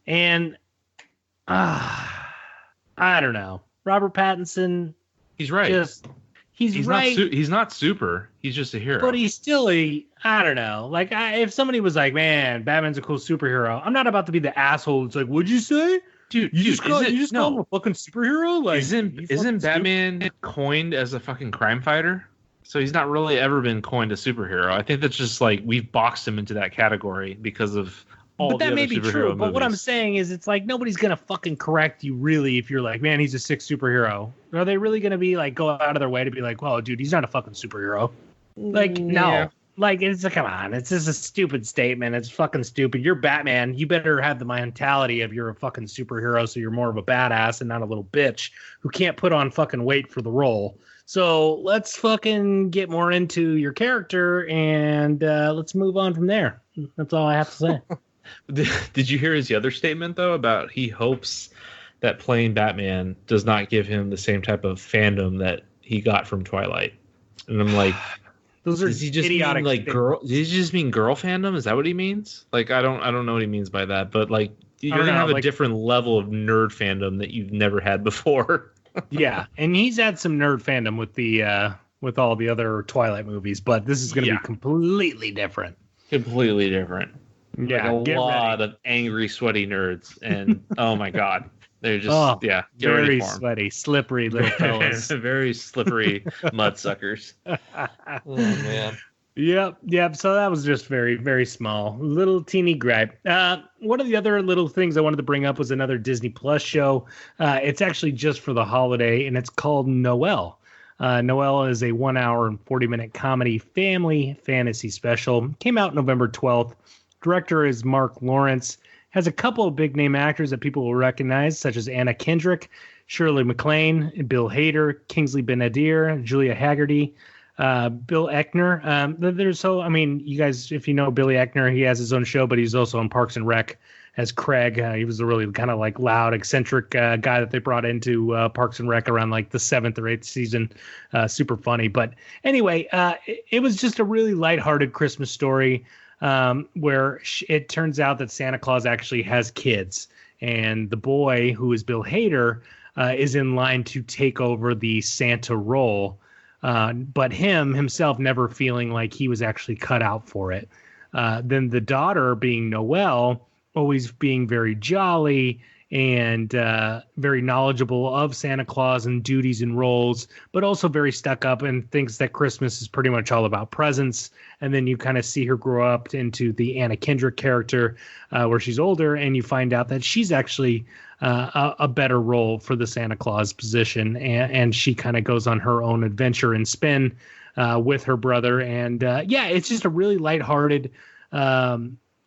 And I don't know. Robert Pattinson, He's right. he's right, He's not super. He's just a hero. but he's still I don't know. Like, if somebody was like, man, Batman's a cool superhero, I'm not about to be the asshole. It's like, what'd you say? dude, You just call him a fucking superhero? Like, isn't Batman coined as a fucking crime fighter? So he's not really ever been coined a superhero. I think that's just like we've boxed him into that category because of all But the that other may be superhero true. But what I'm movies. saying is, it's like nobody's gonna fucking correct you really if you're like, man, he's a sick superhero. Are they really gonna be like go out of their way to be like, well, dude, he's not a fucking superhero? Like, no. Yeah. Like, it's come on, it's just a stupid statement. It's fucking stupid. You're Batman. You better have the mentality of you're a fucking superhero, so you're more of a badass and not a little bitch who can't put on fucking weight for the role. So let's fucking get more into your character and let's move on from there. That's all I have to say. Did you hear his other statement though about he hopes that playing Batman does not give him the same type of fandom that he got from Twilight? And I'm like, Those are does he just idiotic mean like statements. girl? Does he just mean girl fandom? Is that what he means? Like, I don't know what he means by that. But like, you're don't gonna know, have a like- different level of nerd fandom that you've never had before. Yeah, and he's had some nerd fandom with the with all the other Twilight movies, but this is going to Yeah. be completely different. Completely different. Yeah, Like get a lot ready. of angry, sweaty nerds, and oh my god, they're just Oh, get ready Very for 'em. sweaty, slippery little fellas. Very slippery mud suckers. Oh man. Yep. So that was just very, very small, little teeny gripe. One of the other little things I wanted to bring up was another Disney Plus show. It's actually just for the holiday, and it's called Noelle. Noelle is a 1 hour and 40-minute comedy family fantasy special. Came out November 12th. Director is Mark Lawrence. Has a couple of big name actors that people will recognize, such as Anna Kendrick, Shirley MacLaine, Bill Hader, Kingsley Ben-Adir, Julia Haggerty, Bill Eckner. You guys, if you know Billy Eckner, he has his own show, but he's also on Parks and Rec as Craig. He was a really kind of like loud, eccentric guy that they brought into Parks and Rec around like the 7th or 8th season. Super funny. But anyway, it was just a really lighthearted Christmas story where it turns out that Santa Claus actually has kids. And the boy, who is Bill Hader, is in line to take over the Santa role. But himself never feeling like he was actually cut out for it. Then the daughter, being Noelle, always being very jolly and very knowledgeable of Santa Claus and duties and roles, but also very stuck up and thinks that Christmas is pretty much all about presents. And then you kind of see her grow up into the Anna Kendrick character where she's older, and you find out that she's actually a better role for the Santa Claus position. And she kind of goes on her own adventure and spin with her brother. And it's just a really lighthearted,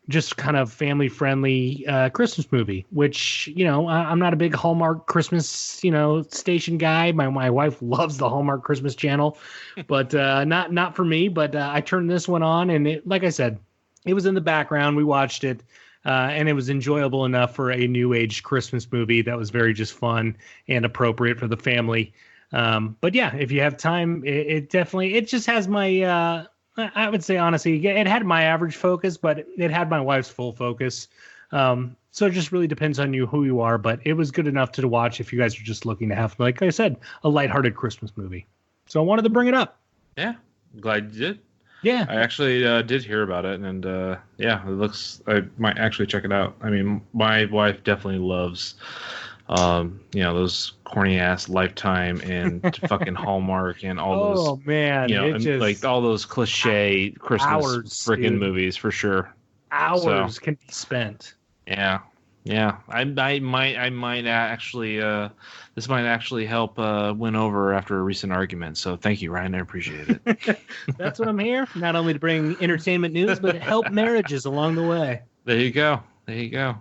just kind of family-friendly Christmas movie, which, I'm not a big Hallmark Christmas, station guy. My wife loves the Hallmark Christmas channel, but not for me. But I turned this one on, and like I said, it was in the background. We watched it, and it was enjoyable enough for a new age Christmas movie that was very just fun and appropriate for the family. But yeah, if you have time, it definitely, it just has my, I would say, honestly, it had my average focus, but it had my wife's full focus. So it just really depends on who you are, but it was good enough to watch if you guys are just looking to have, like I said, a lighthearted Christmas movie. So I wanted to bring it up. Yeah, glad you did. Yeah. I actually did hear about it, and it looks. I might actually check it out. I mean, my wife definitely loves, those corny ass Lifetime and fucking Hallmark and all those. Oh man, and just like all those cliche Christmas hours, freaking dude. movies for sure. hours can be spent. Yeah. I might actually. This might actually help win over after a recent argument. So thank you, Ryan. I appreciate it. That's what I'm here. Not only to bring entertainment news, but help marriages along the way. There you go.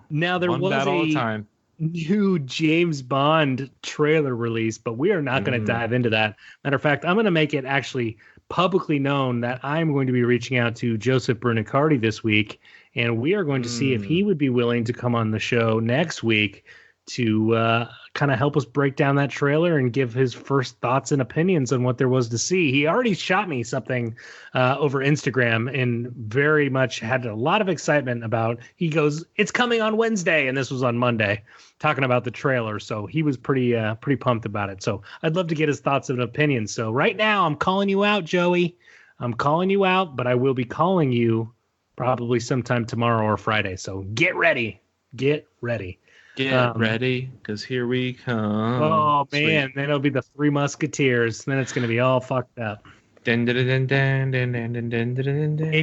Now there One was battle at a time. new James Bond trailer release, but we are not going to dive into that. Matter of fact, I'm going to make it actually publicly known that I'm going to be reaching out to Joseph Bernicardi this week, and we are going to see if he would be willing to come on the show next week to kind of help us break down that trailer and give his first thoughts and opinions on what there was to see. He already shot me something over Instagram and very much had a lot of excitement about, he goes, it's coming on Wednesday. And this was on Monday, talking about the trailer. So he was pretty pumped about it. So I'd love to get his thoughts and opinions. So right now I'm calling you out, Joey. I'm calling you out, but I will be calling you probably sometime tomorrow or Friday. So get ready. Get ready. Get ready, because here we come. Oh, man. Then it'll be the Three Musketeers. Then it's going to be all fucked up. If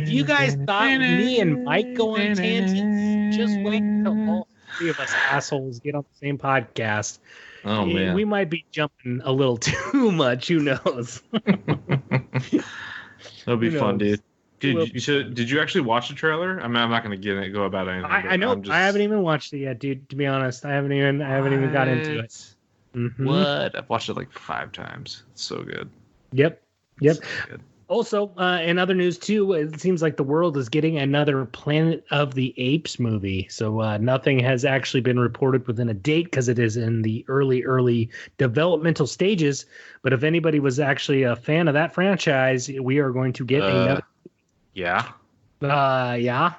you guys thought me and Mike go on tangents, just wait until all three of us assholes get on the same podcast. Oh, man. We might be jumping a little too much. Who knows? That'll be fun, dude. Dude, did you actually watch the trailer? I mean, I'm not going to go about anything. I know. I haven't even watched it yet, dude. To be honest, I haven't even got into it. Mm-hmm. What? I've watched it like 5 times. It's so good. Yep. So good. Also, in other news too, it seems like the world is getting another Planet of the Apes movie. So nothing has actually been reported within a date because it is in the early developmental stages. But if anybody was actually a fan of that franchise, we are going to get another. Yeah. Yeah.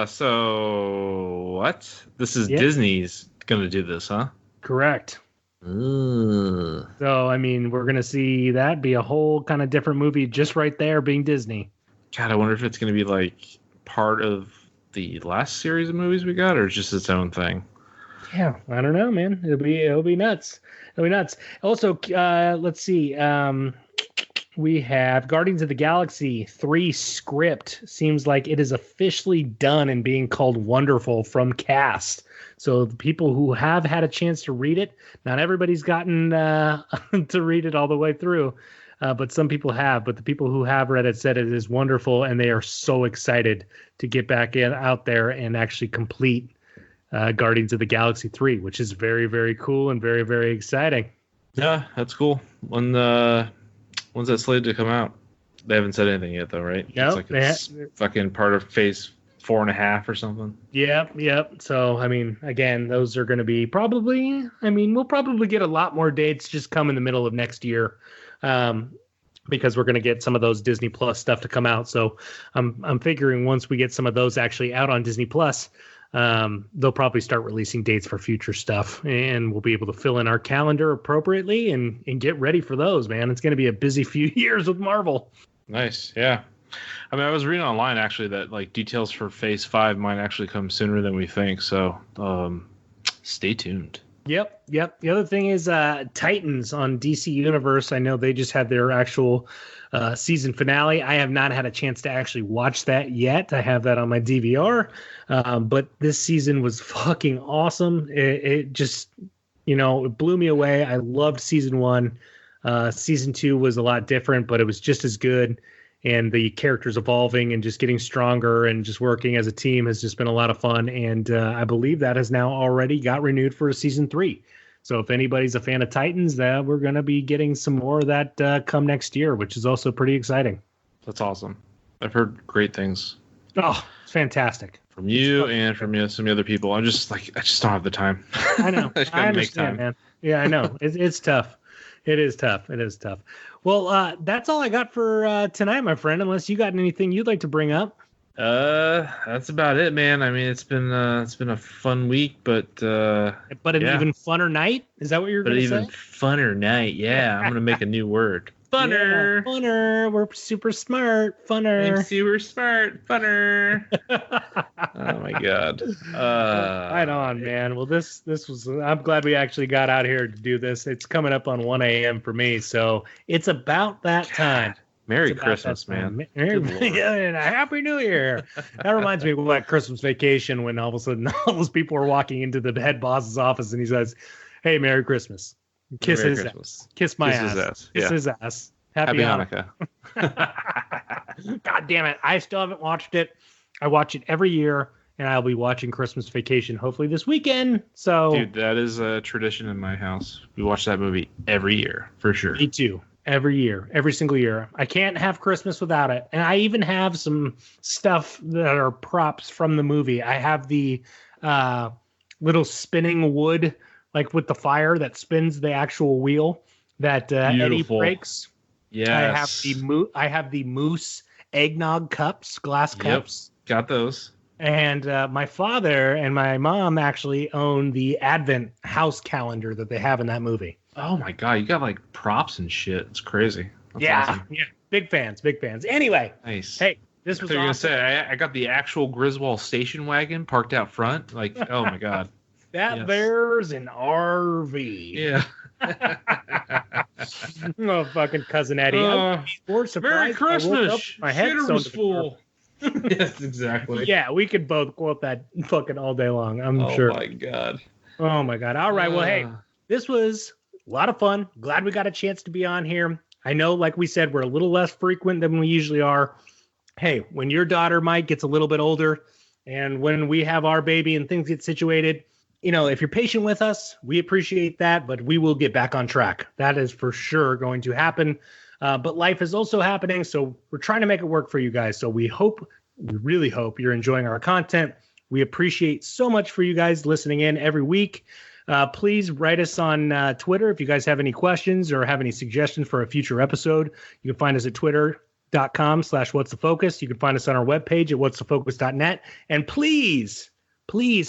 So what? This is Yep. Disney's gonna do this, huh? Correct. So I mean, we're gonna see that be a whole kind of different movie just right there, being Disney. God, I wonder if it's gonna be like part of the last series of movies we got, or just its own thing. Yeah, I don't know, man. It'll be nuts. Also, let's see. We have Guardians of the Galaxy 3 script. Seems like it is officially done and being called Wonderful from cast. So the people who have had a chance to read it, not everybody's gotten to read it all the way through, but some people have. But the people who have read it said it is wonderful, and they are so excited to get back out there and actually complete Guardians of the Galaxy 3, which is very, very cool and very, very exciting. Yeah, that's cool. When's that slated to come out? They haven't said anything yet, though, right? Nope, it's fucking part of phase 4.5 or something. Yep. So, I mean, again, those are going to be we'll probably get a lot more dates just come in the middle of next year, because we're going to get some of those Disney Plus stuff to come out. So I'm figuring once we get some of those actually out on Disney Plus, they'll probably start releasing dates for future stuff, and we'll be able to fill in our calendar appropriately and get ready for those, man. It's going to be a busy few years with Marvel. Nice. Yeah. I mean, I was reading online actually that like details for phase 5 might actually come sooner than we think. So, stay tuned. Yep. The other thing is Titans on DC Universe. I know they just had their actual season finale. I have not had a chance to actually watch that yet. I have that on my DVR. But this season was fucking awesome. It just, it blew me away. I loved season 1. Season 2 was a lot different, but it was just as good. And the characters evolving and just getting stronger and just working as a team has just been a lot of fun. And I believe that has now already got renewed for a season 3. So if anybody's a fan of Titans, we're going to be getting some more of that come next year, which is also pretty exciting. That's awesome. I've heard great things. Oh, it's fantastic. From you and from some other people. I just don't have the time. I know. I just I gotta understand, make time. man. Yeah, I know. It's tough. It is tough. Well, that's all I got for tonight, my friend, unless you got anything you'd like to bring up. That's about it, man. I mean, it's been a fun week, but an even funner night? Is that what you're going to say? But even funner night, yeah. I'm going to make a new word. Funner. Yeah, funner. We're super smart. Funner. I'm super smart. Funner. Oh my god. Right on, man. Well, this was. I'm glad we actually got out here to do this. It's coming up on 1 a.m. for me, so it's about that time. Merry Christmas, man. Yeah, and a Happy New Year. That reminds me of that Christmas Vacation when all of a sudden all those people are walking into the head boss's office and he says, "Hey, Merry Christmas." Kiss Merry his Christmas. ass. Kiss my Kiss ass. his ass. Kiss Yeah. his ass. Happy Hanukkah. God damn it. I still haven't watched it. I watch it every year, and I'll be watching Christmas Vacation hopefully this weekend. So, Dude, that is a tradition in my house. We watch that movie every year, for sure. Me too. Every year, every single year. I can't have Christmas without it. And I even have some stuff that are props from the movie. I have the little spinning wood, like with the fire that spins the actual wheel that Eddie breaks. Yeah. I have the moose eggnog cups, glass cups. Got those. And my father and my mom actually own the Advent house calendar that they have in that movie. Oh my God, you got like props and shit. It's crazy. That's awesome. Yeah. Big fans. Anyway. Nice. Hey, this was I was awesome. gonna say I got the actual Griswold station wagon parked out front. Like, oh my God. There's an RV. Yeah. Oh, fucking cousin Eddie. Merry Christmas. My head was full. Yes, exactly. Yeah, we could both quote that fucking all day long. I'm sure. Oh my God. Oh my God. All right. Well, hey, this was a lot of fun. Glad we got a chance to be on here. I know, like we said, we're a little less frequent than we usually are. Hey, when your daughter, Mike, gets a little bit older and when we have our baby and things get situated, you know, if you're patient with us, we appreciate that, but we will get back on track. That is for sure going to happen. But life is also happening, so we're trying to make it work for you guys. So we really hope you're enjoying our content. We appreciate so much for you guys listening in every week. Please write us on Twitter if you guys have any questions or have any suggestions for a future episode. You can find us at twitter.com/whatsthefocus. You can find us on our webpage at whatsthefocus.net. And please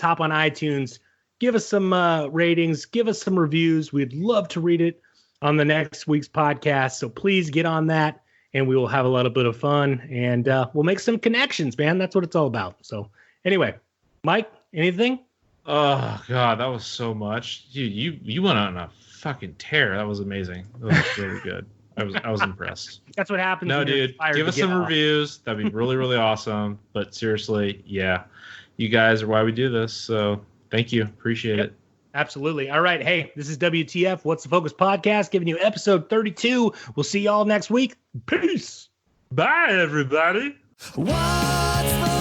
hop on iTunes. Give us some ratings. Give us some reviews. We'd love to read it on the next week's podcast. So please get on that, and we will have a little bit of fun, and we'll make some connections, man. That's what it's all about. So anyway, Mike, anything? Oh God, that was so much. Dude, you went on a fucking tear. That was amazing. That was really good. I was impressed. That's what happens. No, when dude, give us some reviews. That'd be really, really awesome. But seriously, yeah, you guys are why we do this. So thank you. Appreciate it. Absolutely. All right. Hey, this is WTF, What's the Focus podcast, giving you episode 32. We'll see y'all next week. Peace. Bye, everybody. What's the